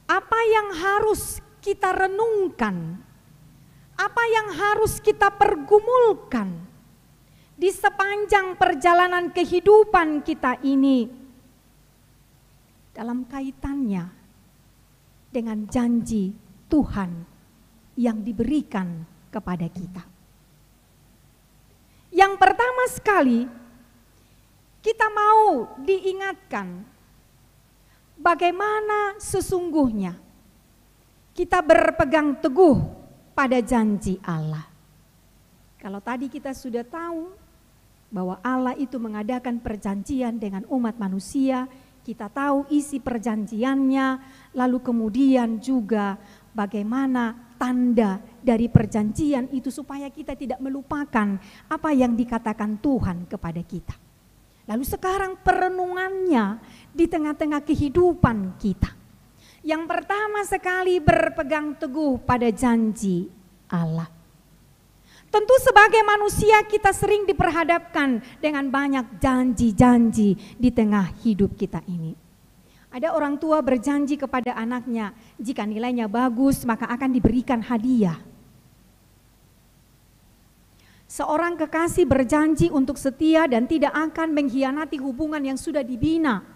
[SPEAKER 5] Apa yang harus kita renungkan? Apa yang harus kita pergumulkan di sepanjang perjalanan kehidupan kita ini dalam kaitannya dengan janji Tuhan yang diberikan kepada kita. Yang pertama sekali, kita mau diingatkan bagaimana sesungguhnya kita berpegang teguh pada janji Allah. Kalau tadi kita sudah tahu bahwa Allah itu mengadakan perjanjian dengan umat manusia, kita tahu isi perjanjiannya, lalu kemudian juga bagaimana tanda dari perjanjian itu supaya kita tidak melupakan apa yang dikatakan Tuhan kepada kita. Lalu sekarang perenungannya di tengah-tengah kehidupan kita. Yang pertama sekali berpegang teguh pada janji Allah. Tentu sebagai manusia kita sering diperhadapkan dengan banyak janji-janji di tengah hidup kita ini. Ada orang tua berjanji kepada anaknya, jika nilainya bagus maka akan diberikan hadiah. Seorang kekasih berjanji untuk setia dan tidak akan mengkhianati hubungan yang sudah dibina.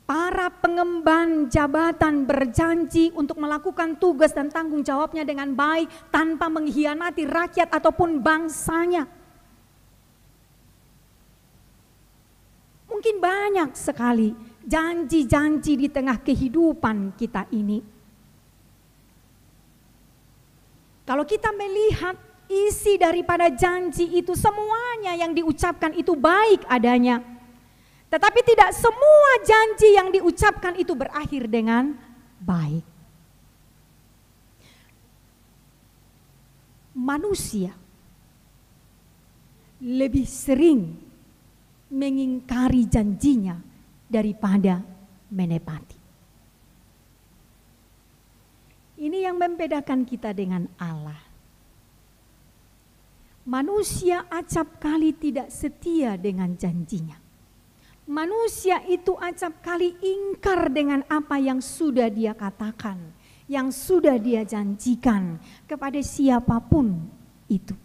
[SPEAKER 5] Para pengemban jabatan berjanji untuk melakukan tugas dan tanggung jawabnya dengan baik tanpa mengkhianati rakyat ataupun bangsanya. Mungkin banyak sekali janji-janji di tengah kehidupan kita ini. Kalau kita melihat isi daripada janji itu, semuanya yang diucapkan itu baik adanya. Tetapi tidak semua janji yang diucapkan itu berakhir dengan baik. Manusia lebih sering mengingkari janjinya daripada menepati. Ini yang membedakan kita dengan Allah. Manusia acap kali tidak setia dengan janjinya. Manusia itu acap kali ingkar dengan apa yang sudah dia katakan, yang sudah dia janjikan kepada siapapun itu.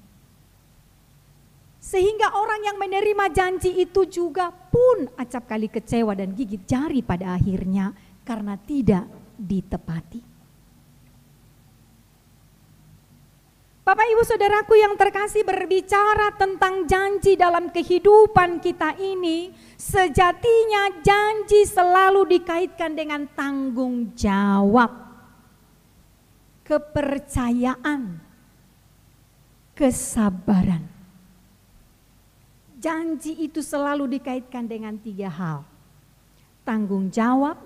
[SPEAKER 5] Sehingga orang yang menerima janji itu juga pun acap kali kecewa dan gigit jari pada akhirnya karena tidak ditepati. Bapak Ibu Saudaraku yang terkasih, berbicara tentang janji dalam kehidupan kita ini, sejatinya janji selalu dikaitkan dengan tanggung jawab, kepercayaan, kesabaran. Janji itu selalu dikaitkan dengan 3 hal: tanggung jawab,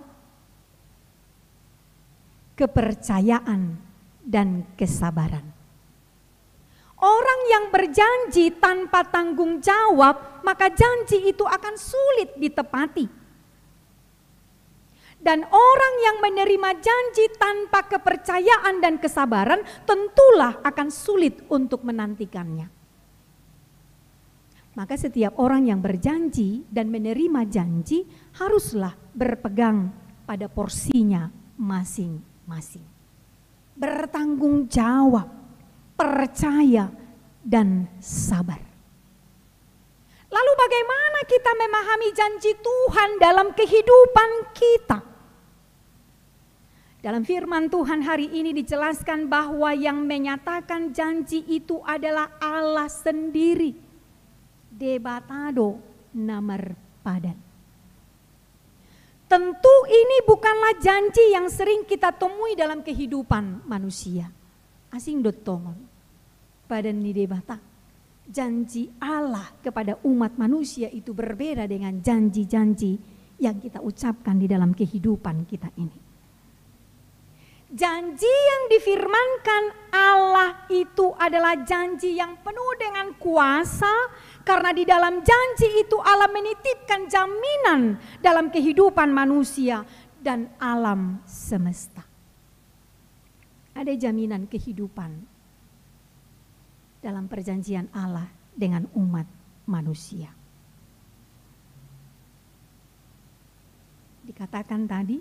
[SPEAKER 5] kepercayaan, dan kesabaran. Orang yang berjanji tanpa tanggung jawab, maka janji itu akan sulit ditepati. Dan orang yang menerima janji tanpa kepercayaan dan kesabaran, tentulah akan sulit untuk menantikannya. Maka setiap orang yang berjanji dan menerima janji haruslah berpegang pada porsinya masing-masing. Bertanggung jawab, percaya, dan sabar. Lalu bagaimana kita memahami janji Tuhan dalam kehidupan kita? Dalam firman Tuhan hari ini dijelaskan bahwa yang menyatakan janji itu adalah Allah sendiri. Debatado namar padan. Tentu ini bukanlah janji yang sering kita temui dalam kehidupan manusia. Asing dotongon, badan ni debata. Janji Allah kepada umat manusia itu berbeda dengan janji-janji yang kita ucapkan di dalam kehidupan kita ini. Janji yang difirmankan Allah itu adalah janji yang penuh dengan kuasa, karena di dalam janji itu Allah menitipkan jaminan dalam kehidupan manusia dan alam semesta. Ada jaminan kehidupan dalam perjanjian Allah dengan umat manusia. Dikatakan tadi,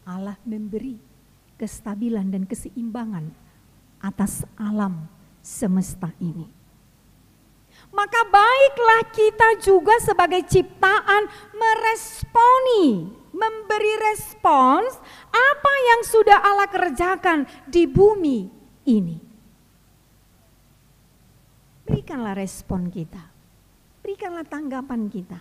[SPEAKER 5] Allah memberi kestabilan dan keseimbangan atas alam semesta ini. Maka baiklah kita juga sebagai ciptaan meresponi, memberi respons apa yang sudah Allah kerjakan di bumi ini. Berikanlah respon kita, berikanlah tanggapan kita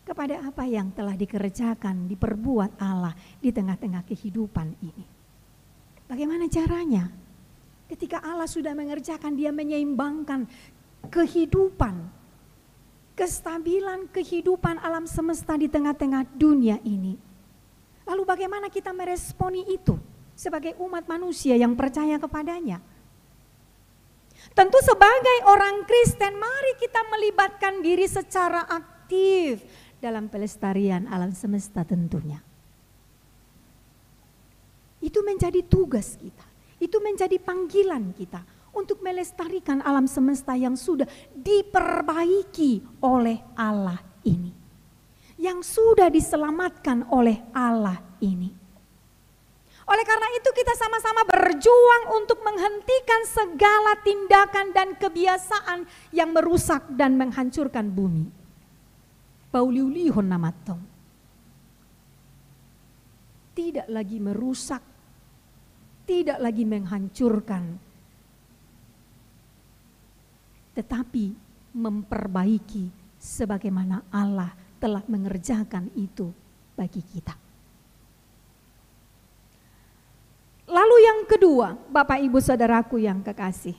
[SPEAKER 5] kepada apa yang telah dikerjakan, diperbuat Allah di tengah-tengah kehidupan ini. Bagaimana caranya? Ketika Allah sudah mengerjakan, Dia menyeimbangkan kehidupan, kestabilan kehidupan alam semesta di tengah-tengah dunia ini. Lalu bagaimana kita meresponi itu sebagai umat manusia yang percaya kepadanya? Tentu sebagai orang Kristen, mari kita melibatkan diri secara aktif dalam pelestarian alam semesta tentunya. Itu menjadi tugas kita, itu menjadi panggilan kita untuk melestarikan alam semesta yang sudah diperbaiki oleh Allah ini. Yang sudah diselamatkan oleh Allah ini. Oleh karena itu kita sama-sama berjuang untuk menghentikan segala tindakan dan kebiasaan yang merusak dan menghancurkan bumi. Pauliulihon namatong. Tidak lagi merusak, tidak lagi menghancurkan, tetapi memperbaiki sebagaimana Allah telah mengerjakan itu bagi kita. Lalu yang kedua, Bapak Ibu Saudaraku yang kekasih,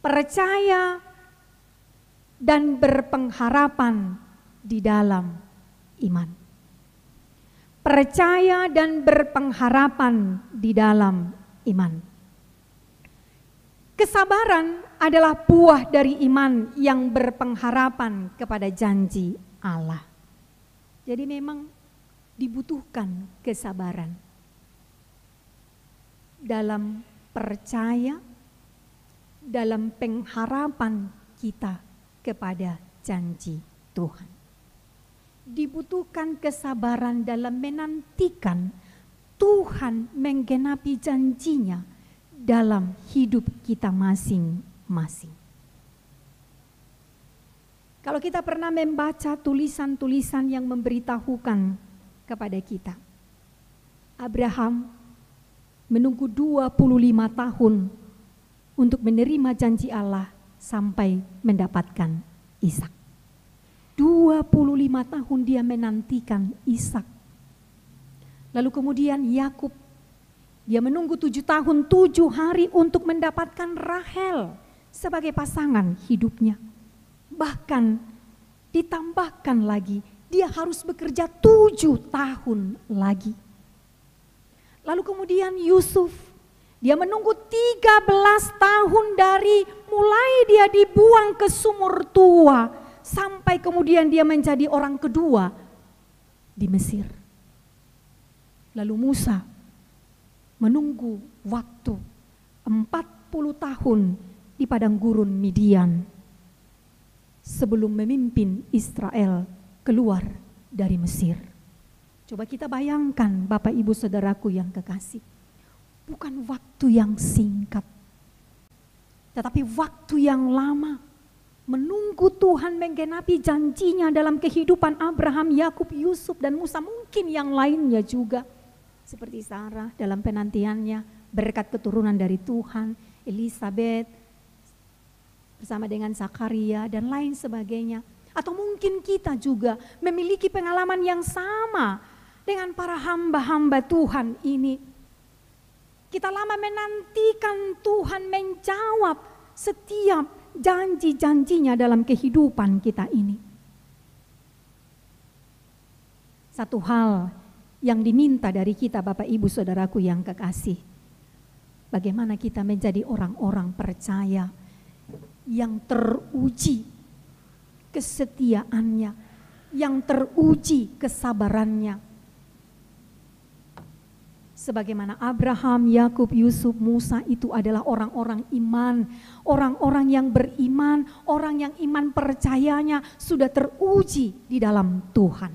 [SPEAKER 5] percaya dan berpengharapan di dalam iman. Percaya dan berpengharapan di dalam iman. Kesabaran adalah buah dari iman yang berpengharapan kepada janji Allah. Jadi memang dibutuhkan kesabaran dalam percaya, dalam pengharapan kita kepada janji Tuhan. Dibutuhkan kesabaran dalam menantikan Tuhan menggenapi janjinya dalam hidup kita masing-masing. Kalau kita pernah membaca tulisan-tulisan yang memberitahukan kepada kita, Abraham menunggu 25 tahun untuk menerima janji Allah sampai mendapatkan Ishak. 25 tahun dia menantikan Ishak. Lalu kemudian Yakub, dia menunggu 7 tahun 7 hari untuk mendapatkan Rahel sebagai pasangan hidupnya. Bahkan ditambahkan lagi, dia harus bekerja 7 tahun lagi. Lalu kemudian Yusuf, dia menunggu 13 tahun dari mulai dia dibuang ke sumur tua sampai kemudian dia menjadi orang kedua di Mesir. Lalu Musa menunggu waktu 40 tahun di padang gurun Midian sebelum memimpin Israel keluar dari Mesir. Coba kita bayangkan Bapak Ibu Saudaraku yang kekasih, bukan waktu yang singkat, tetapi waktu yang lama, menunggu Tuhan menggenapi janjinya dalam kehidupan Abraham, Yakub, Yusuf, dan Musa, mungkin yang lainnya juga. Seperti Sarah dalam penantiannya, berkat keturunan dari Tuhan, Elizabeth, bersama dengan Zakaria, dan lain sebagainya. Atau mungkin kita juga memiliki pengalaman yang sama dengan para hamba-hamba Tuhan ini. Kita lama menantikan Tuhan menjawab setiap janji-janjinya dalam kehidupan kita ini. Satu hal yang diminta dari kita Bapak Ibu Saudaraku yang kekasih, bagaimana kita menjadi orang-orang percaya yang teruji kesetiaannya, yang teruji kesabarannya. Sebagaimana Abraham, Yakub, Yusuf, Musa itu adalah orang-orang iman, orang-orang yang beriman, orang yang iman percayanya sudah teruji di dalam Tuhan.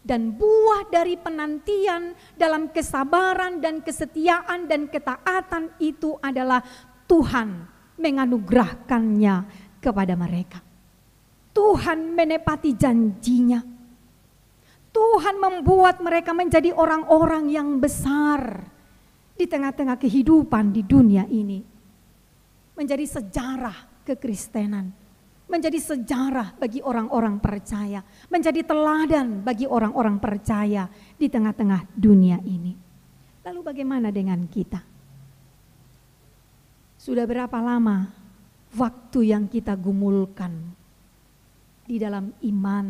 [SPEAKER 5] Dan buah dari penantian dalam kesabaran dan kesetiaan dan ketaatan itu adalah Tuhan menganugerahkannya kepada mereka. Tuhan menepati janjinya. Tuhan membuat mereka menjadi orang-orang yang besar di tengah-tengah kehidupan di dunia ini. Menjadi sejarah kekristenan. Menjadi sejarah bagi orang-orang percaya, menjadi teladan bagi orang-orang percaya di tengah-tengah dunia ini. Lalu bagaimana dengan kita? Sudah berapa lama waktu yang kita gumulkan di dalam iman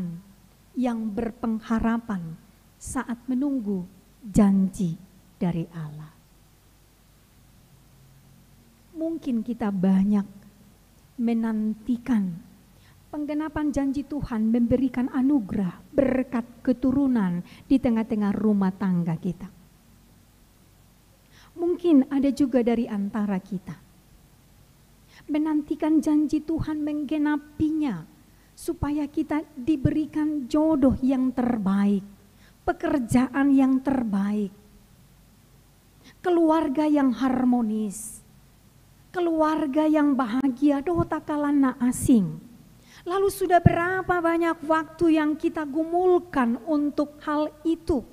[SPEAKER 5] yang berpengharapan saat menunggu janji dari Allah? Mungkin kita banyak menantikan penggenapan janji Tuhan memberikan anugerah, berkat keturunan di tengah-tengah rumah tangga kita. Mungkin ada juga dari antara kita menantikan janji Tuhan menggenapinya supaya kita diberikan jodoh yang terbaik, pekerjaan yang terbaik, keluarga yang harmonis, keluarga yang bahagia, dota kalana asing. Lalu sudah berapa banyak waktu yang kita gumulkan untuk hal itu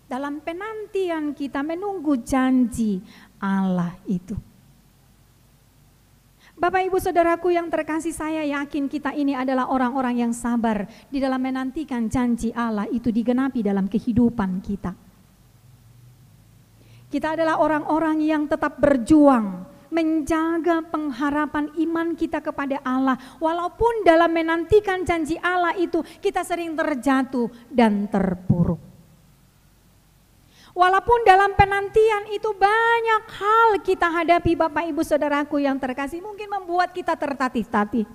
[SPEAKER 5] dalam penantian kita menunggu janji Allah itu. Bapak Ibu Saudaraku yang terkasih, saya yakin kita ini adalah orang-orang yang sabar di dalam menantikan janji Allah itu digenapi dalam kehidupan kita. Kita adalah orang-orang yang tetap berjuang menjaga pengharapan iman kita kepada Allah, walaupun dalam menantikan janji Allah itu kita sering terjatuh dan terpuruk. Walaupun dalam penantian itu banyak hal kita hadapi, Bapak Ibu Saudaraku yang terkasih, mungkin membuat kita tertatih-tatih,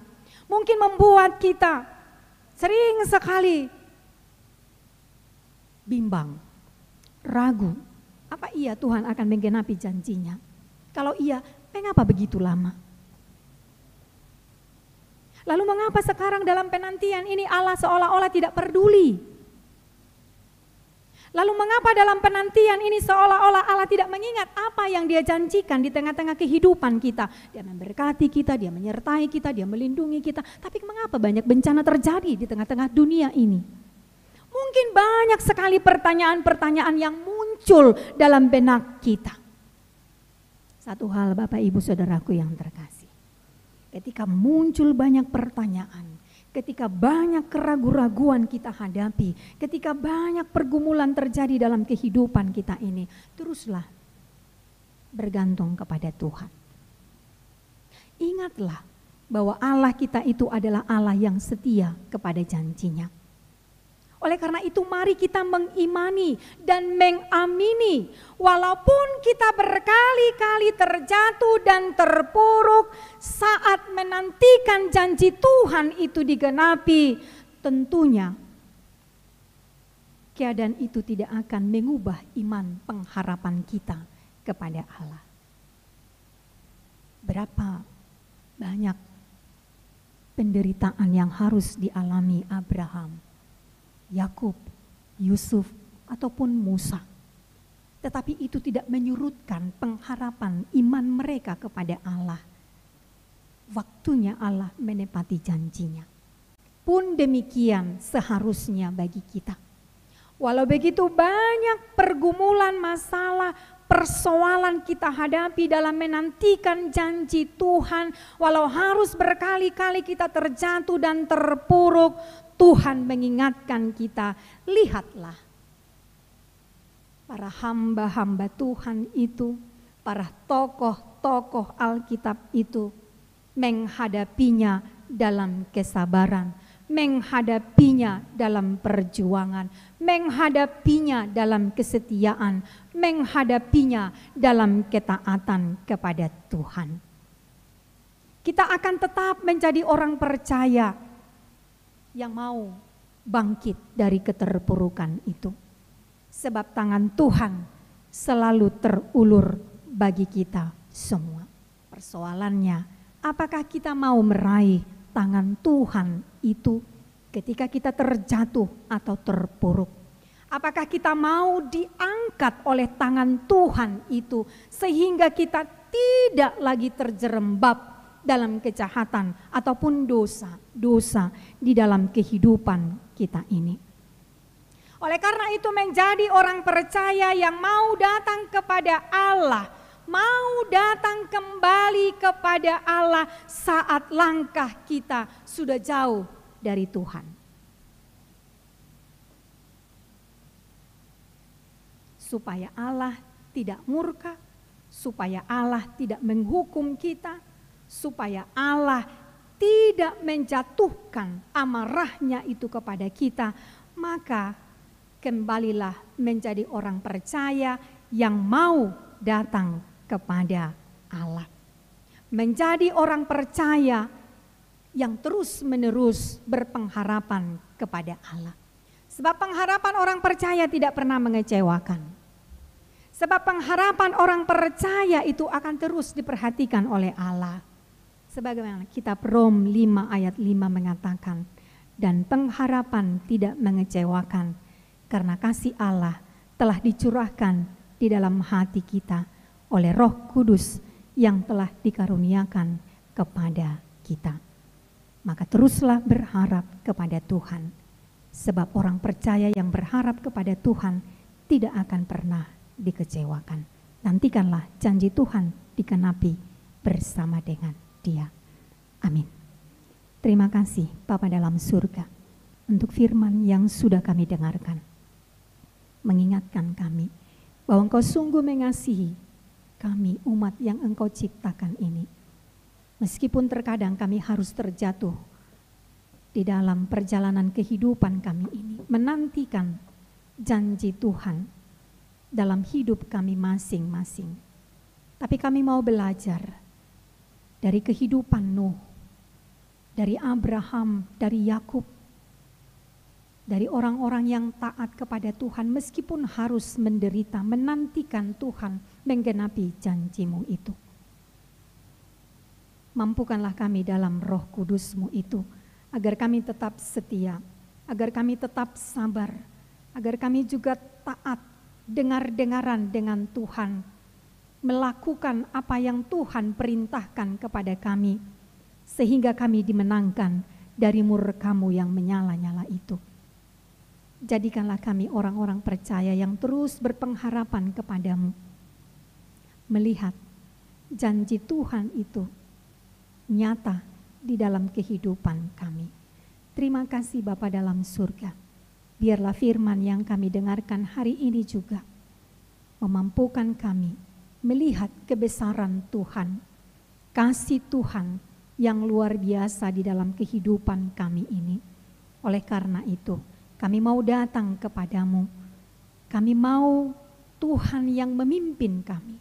[SPEAKER 5] mungkin membuat kita sering sekali bimbang, ragu, apa iya Tuhan akan menggenapi janjinya? Kalau iya, mengapa begitu lama? Lalu mengapa sekarang dalam penantian ini Allah seolah-olah tidak peduli? Lalu mengapa dalam penantian ini seolah-olah Allah tidak mengingat apa yang Dia janjikan di tengah-tengah kehidupan kita? Dia memberkati kita, Dia menyertai kita, Dia melindungi kita. Tapi mengapa banyak bencana terjadi di tengah-tengah dunia ini? Mungkin banyak sekali pertanyaan-pertanyaan yang muncul dalam benak kita. Satu hal Bapak Ibu Saudaraku yang terkasih, ketika muncul banyak pertanyaan, ketika banyak keraguan-raguan kita hadapi, ketika banyak pergumulan terjadi dalam kehidupan kita ini, teruslah bergantung kepada Tuhan. Ingatlah bahwa Allah kita itu adalah Allah yang setia kepada janjinya. Oleh karena itu mari kita mengimani dan mengamini, walaupun kita berkali-kali terjatuh dan terpuruk saat menantikan janji Tuhan itu digenapi, tentunya keadaan itu tidak akan mengubah iman pengharapan kita kepada Allah. Berapa banyak penderitaan yang harus dialami Abraham, Yakub, Yusuf, ataupun Musa. Tetapi itu tidak menyurutkan pengharapan iman mereka kepada Allah. Waktunya Allah menepati janjinya. Pun demikian seharusnya bagi kita. Walau begitu banyak pergumulan, masalah, persoalan kita hadapi dalam menantikan janji Tuhan, walau harus berkali-kali kita terjatuh dan terpuruk, Tuhan mengingatkan kita, lihatlah para hamba-hamba Tuhan itu, para tokoh-tokoh Alkitab itu menghadapinya dalam kesabaran, menghadapinya dalam perjuangan, menghadapinya dalam kesetiaan, menghadapinya dalam ketaatan kepada Tuhan. Kita akan tetap menjadi orang percaya yang mau bangkit dari keterpurukan itu. Sebab tangan Tuhan selalu terulur bagi kita semua. Persoalannya, apakah kita mau meraih tangan Tuhan itu ketika kita terjatuh atau terpuruk? Apakah kita mau diangkat oleh tangan Tuhan itu sehingga kita tidak lagi terjerembab dalam kejahatan ataupun dosa di dalam kehidupan kita ini. Oleh karena itu menjadi orang percaya yang mau datang kepada Allah, mau datang kembali kepada Allah saat langkah kita sudah jauh dari Tuhan. Supaya Allah tidak murka, supaya Allah tidak menghukum kita, supaya Allah tidak menjatuhkan amarahnya itu kepada kita, maka kembalilah menjadi orang percaya yang mau datang kepada Allah. Menjadi orang percaya yang terus-menerus berpengharapan kepada Allah. Sebab pengharapan orang percaya tidak pernah mengecewakan. Sebab pengharapan orang percaya itu akan terus diperhatikan oleh Allah. Sebagaimana kitab Rom 5 ayat 5 mengatakan, dan pengharapan tidak mengecewakan karena kasih Allah telah dicurahkan di dalam hati kita oleh Roh Kudus yang telah dikaruniakan kepada kita. Maka teruslah berharap kepada Tuhan. Sebab orang percaya yang berharap kepada Tuhan tidak akan pernah dikecewakan. Nantikanlah janji Tuhan dikenapi bersama dengan Dia. Amin. Terima kasih Bapa dalam surga untuk firman yang sudah kami dengarkan. Mengingatkan kami bahwa Engkau sungguh mengasihi kami umat yang Engkau ciptakan ini. Meskipun terkadang kami harus terjatuh di dalam perjalanan kehidupan kami ini, menantikan janji Tuhan dalam hidup kami masing-masing. Tapi kami mau belajar dari kehidupan Nuh, dari Abraham, dari Yakub, dari orang-orang yang taat kepada Tuhan meskipun harus menderita, menantikan Tuhan menggenapi janji-Mu itu. Mampukanlah kami dalam Roh Kudus-Mu itu, agar kami tetap setia, agar kami tetap sabar, agar kami juga taat, dengar-dengaran dengan Tuhan, melakukan apa yang Tuhan perintahkan kepada kami, sehingga kami dimenangkan dari murka-Mu yang menyala-nyala itu. Jadikanlah kami orang-orang percaya yang terus berpengharapan kepada-Mu, melihat janji Tuhan itu nyata di dalam kehidupan kami. Terima kasih Bapa dalam surga. Biarlah firman yang kami dengarkan hari ini juga memampukan kami melihat kebesaran Tuhan, kasih Tuhan yang luar biasa di dalam kehidupan kami ini. Oleh karena itu, kami mau datang kepadamu. Kami mau Tuhan yang memimpin kami,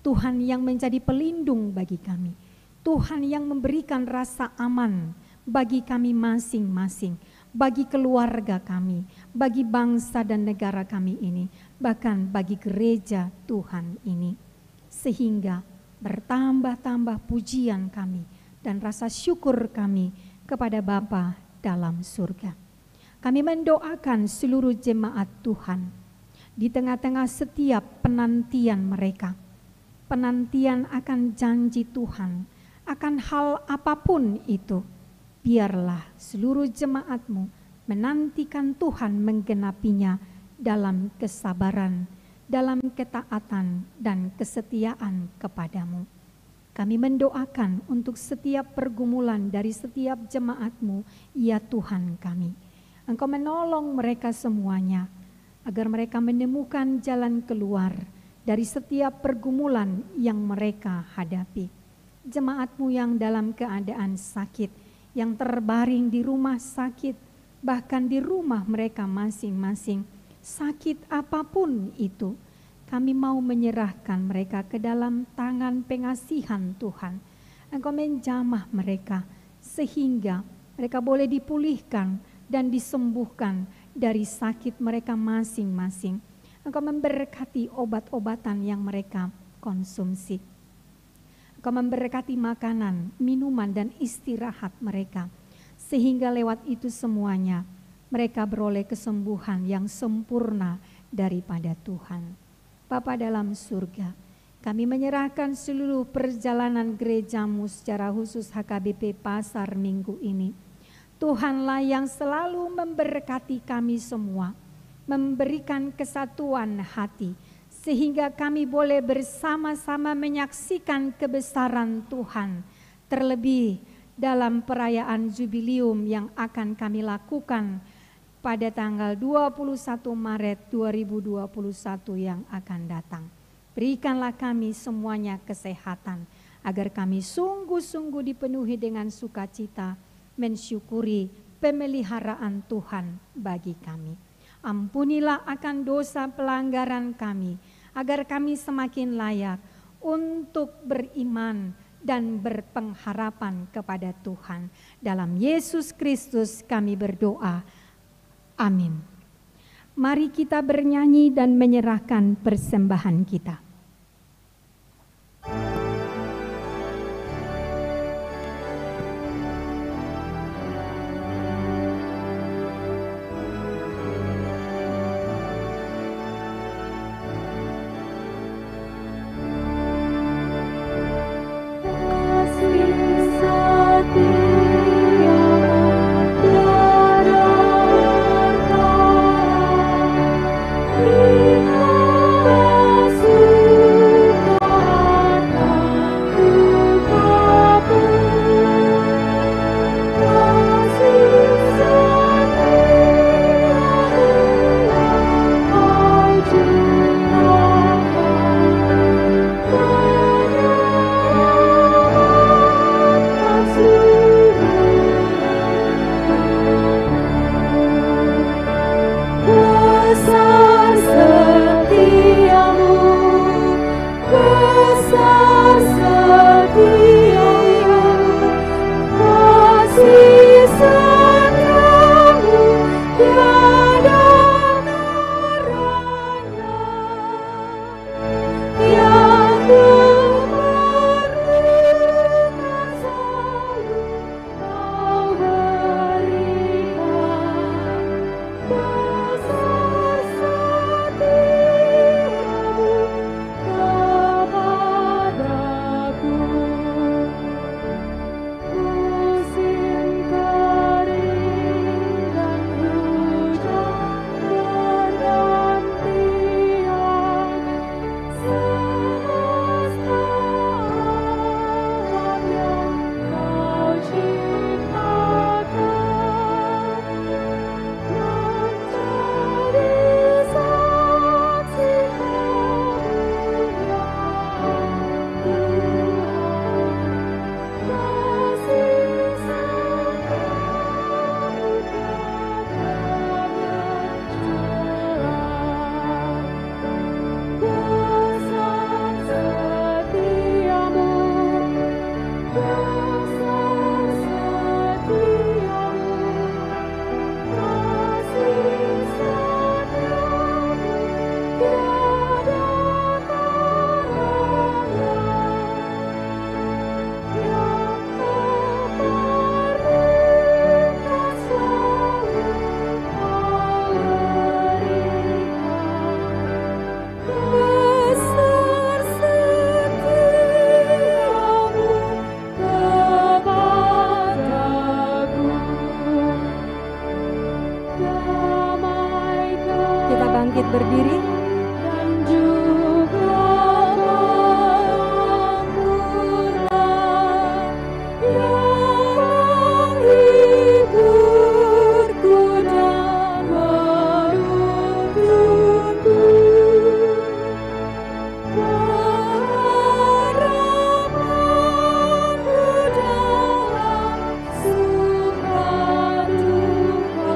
[SPEAKER 5] Tuhan yang menjadi pelindung bagi kami, Tuhan yang memberikan rasa aman bagi kami masing-masing, bagi keluarga kami, bagi bangsa dan negara kami ini, bahkan bagi gereja Tuhan ini. Sehingga bertambah-tambah pujian kami dan rasa syukur kami kepada Bapa dalam surga. Kami mendoakan seluruh jemaat Tuhan di tengah-tengah setiap penantian mereka. Penantian akan janji Tuhan, akan hal apapun itu. Biarlah seluruh jemaat-Mu menantikan Tuhan menggenapinya dalam kesabaran, dalam ketaatan dan kesetiaan kepada-Mu. Kami mendoakan untuk setiap pergumulan dari setiap jemaat-Mu, ya Tuhan kami. Engkau menolong mereka semuanya, agar mereka menemukan jalan keluar dari setiap pergumulan yang mereka hadapi. Jemaat-Mu yang dalam keadaan sakit, yang terbaring di rumah sakit, bahkan di rumah mereka masing-masing, sakit apapun itu, kami mau menyerahkan mereka ke dalam tangan pengasihan Tuhan. Engkau menjamah mereka sehingga mereka boleh dipulihkan dan disembuhkan dari sakit mereka masing-masing. Engkau memberkati obat-obatan yang mereka konsumsi. Engkau memberkati makanan, minuman, dan istirahat mereka. Sehingga lewat itu semuanya mereka beroleh kesembuhan yang sempurna daripada Tuhan. Bapa dalam surga, kami menyerahkan seluruh perjalanan gerejamu secara khusus HKBP Pasar Minggu ini. Tuhanlah yang selalu memberkati kami semua, memberikan kesatuan hati, sehingga kami boleh bersama-sama menyaksikan kebesaran Tuhan, terlebih dalam perayaan jubilium yang akan kami lakukan pada tanggal 21 Maret 2021 yang akan datang. Berikanlah kami semuanya kesehatan, agar kami sungguh-sungguh dipenuhi dengan sukacita, mensyukuri pemeliharaan Tuhan bagi kami. Ampunilah akan dosa pelanggaran kami, agar kami semakin layak untuk beriman dan berpengharapan kepada Tuhan. Dalam Yesus Kristus kami berdoa. Amin. Mari kita bernyanyi dan menyerahkan persembahan kita. Berdiri dan juga mengulang yang menghiburku dan menuntunku, harapanku dalam suka duka.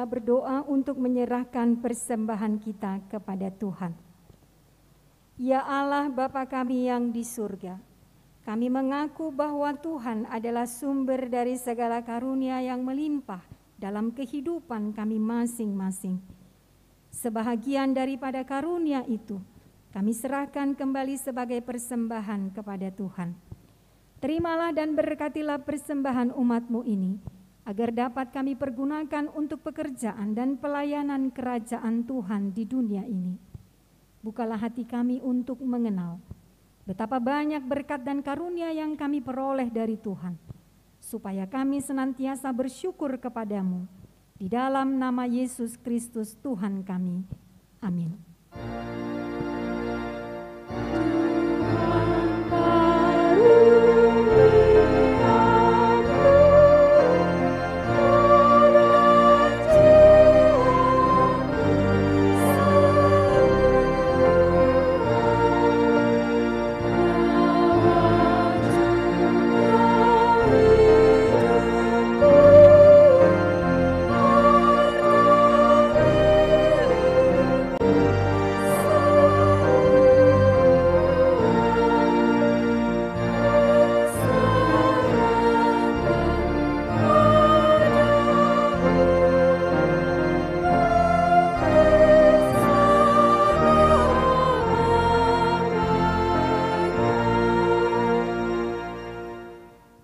[SPEAKER 5] kita berdoa untuk menyerahkan persembahan kita kepada Tuhan. Ya Allah Bapa kami yang di surga, kami mengaku bahwa Tuhan adalah sumber dari segala karunia yang melimpah dalam kehidupan kami masing-masing. Sebahagian daripada karunia itu, kami serahkan kembali sebagai persembahan kepada Tuhan. Terimalah dan berkatilah persembahan umat-Mu ini, agar dapat kami pergunakan untuk pekerjaan dan pelayanan kerajaan Tuhan di dunia ini. Bukalah hati kami untuk mengenal betapa banyak berkat dan karunia yang kami peroleh dari Tuhan, supaya kami senantiasa bersyukur kepadamu. Di dalam nama Yesus Kristus Tuhan kami. Amin.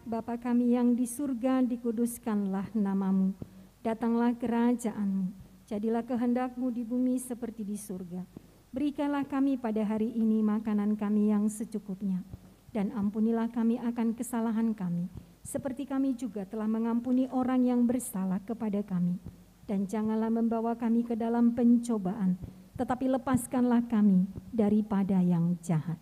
[SPEAKER 5] Bapa kami yang di surga, dikuduskanlah namamu. Datanglah kerajaan-Mu, jadilah kehendak-Mu di bumi seperti di surga. Berikanlah kami pada hari ini makanan kami yang secukupnya. Dan ampunilah kami akan kesalahan kami, seperti kami juga telah mengampuni orang yang bersalah kepada kami. Dan janganlah membawa kami ke dalam pencobaan, tetapi lepaskanlah kami daripada yang jahat.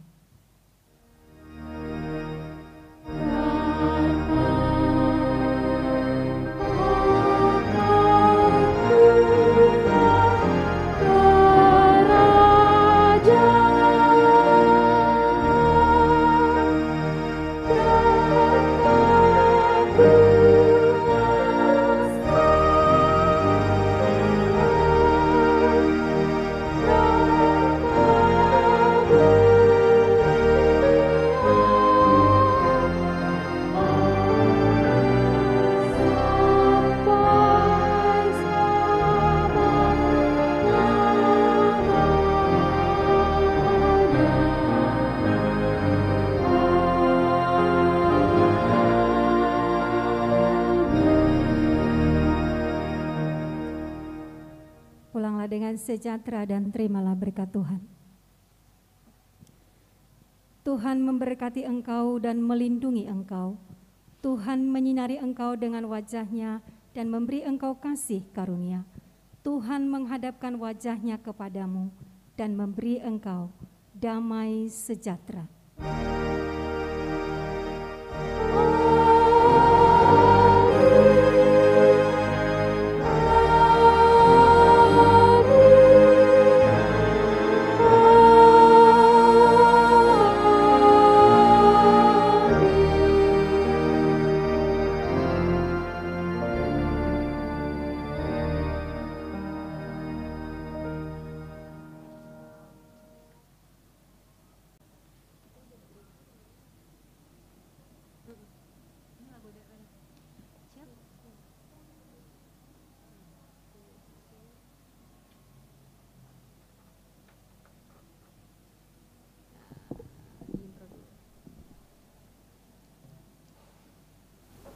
[SPEAKER 5] Pulanglah dengan sejahtera dan terimalah berkat Tuhan. Tuhan memberkati engkau dan melindungi engkau. Tuhan menyinari engkau dengan wajah-Nya dan memberi engkau kasih karunia. Tuhan menghadapkan wajah-Nya kepadamu dan memberi engkau damai sejahtera.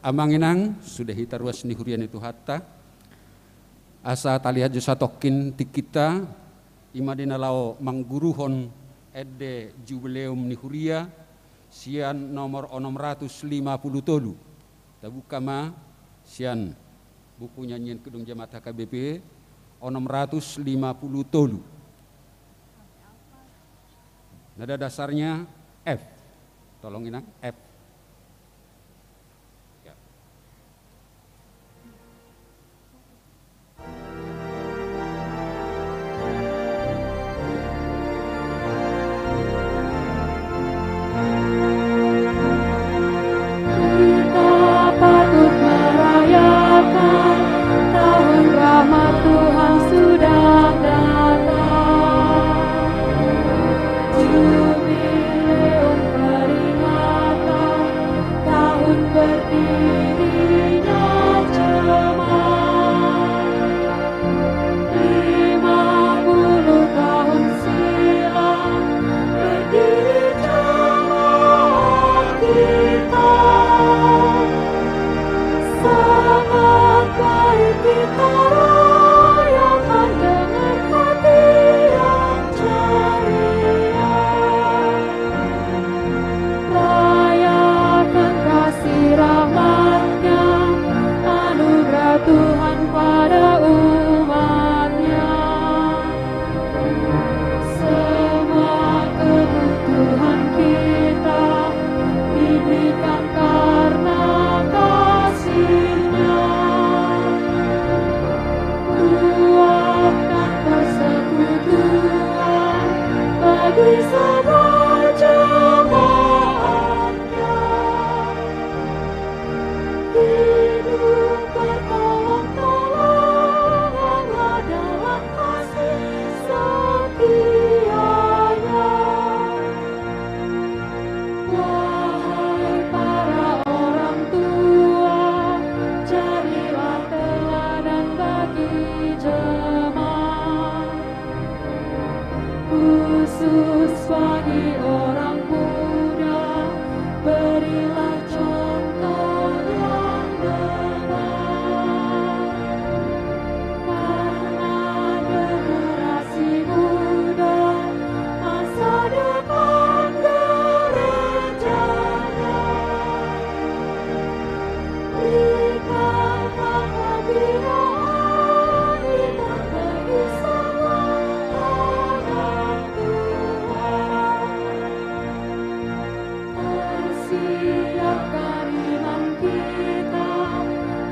[SPEAKER 1] Amanginang sudah hitaruas ni hurian itu hatta asa talihat jo satokin tikita imadina lao mangguruhon edde jubileum ni huria sian nomor 650 tolu tabuka ma sian buku nyanyian kedung jamaat HKBP 650 tolu. Nada dasarnya F. Tolong inang F.
[SPEAKER 3] Kita patut merayakan tahun Ramadan. bagi semua jemaatnya. Hidup bertolong-tolonganlah dalam kasih setianya. Wahai para orang tua, jadilah teladan bagi jemaat, khusus bagi orang muda, berilah contoh yang benar. Karena generasi muda masa depan gerejanya. Berikanlah pembinaan iman bagi semua anak Tuhan. Persiapkan iman kita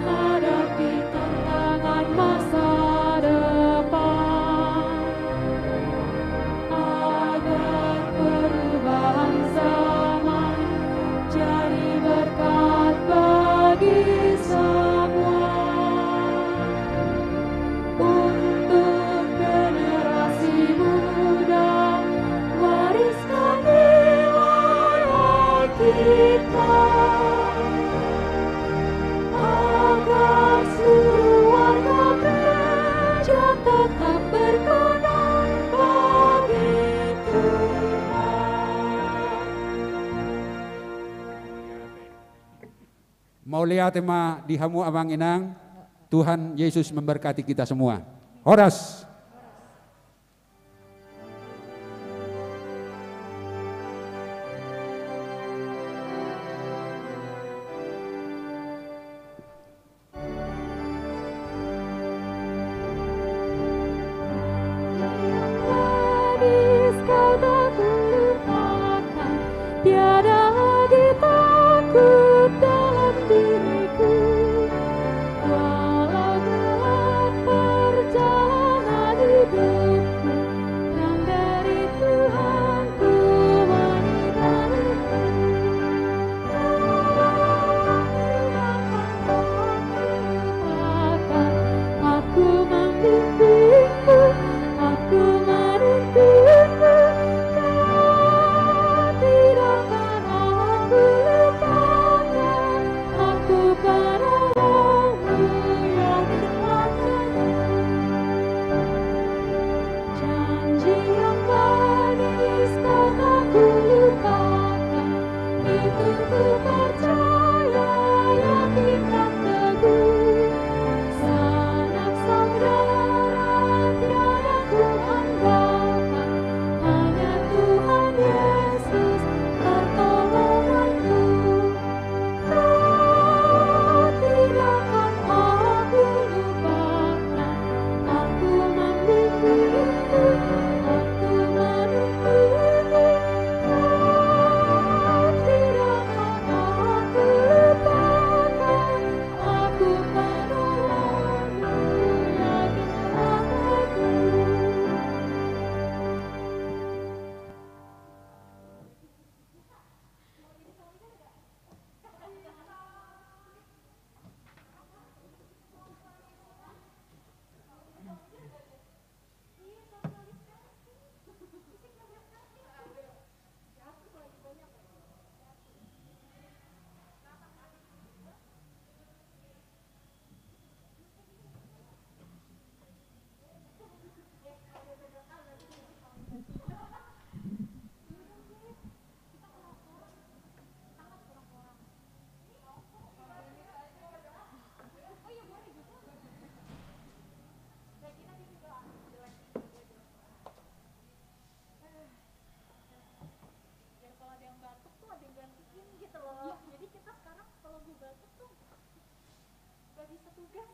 [SPEAKER 3] hadapi tantangan masa depan, agar perubahan zaman jadi berkat bagi semua. Untuk generasi muda, wariskan nilai kita, agar seluruh warga gereja tetap berkenan bagi Tuhan.
[SPEAKER 1] Maulia tema di hamu abang inang, Tuhan Yesus memberkati kita semua. Horas.
[SPEAKER 3] Manis kau tak lupakan, tiada lagi takut dalam diriku. Walau gelap perjalanan hidupku, terang dari Tuhan ku menidaniku. Aku membimbingmu, aku menuntunmu, kau tidak akan aku lupakan. Aku penolongmu, yakinlah teguh. Janji yang manis kau tak lupakan, itu ku percaya, yakin dan teguh. Sanak saudara tiada ku andalkan, hanya Tuhan Yesus pertolonganku. Kau tidak akan aku lupakan, aku membimbingmu, aku menuntunmu. Kau tidak akan aku lupakan, aku penolongmu, yakinlah teguh. Biar kalau ada yang batuk tuh ada yang gantiin gitu loh. Jadi kita sekarang kalau gue batuk tuh gak bisa tugas.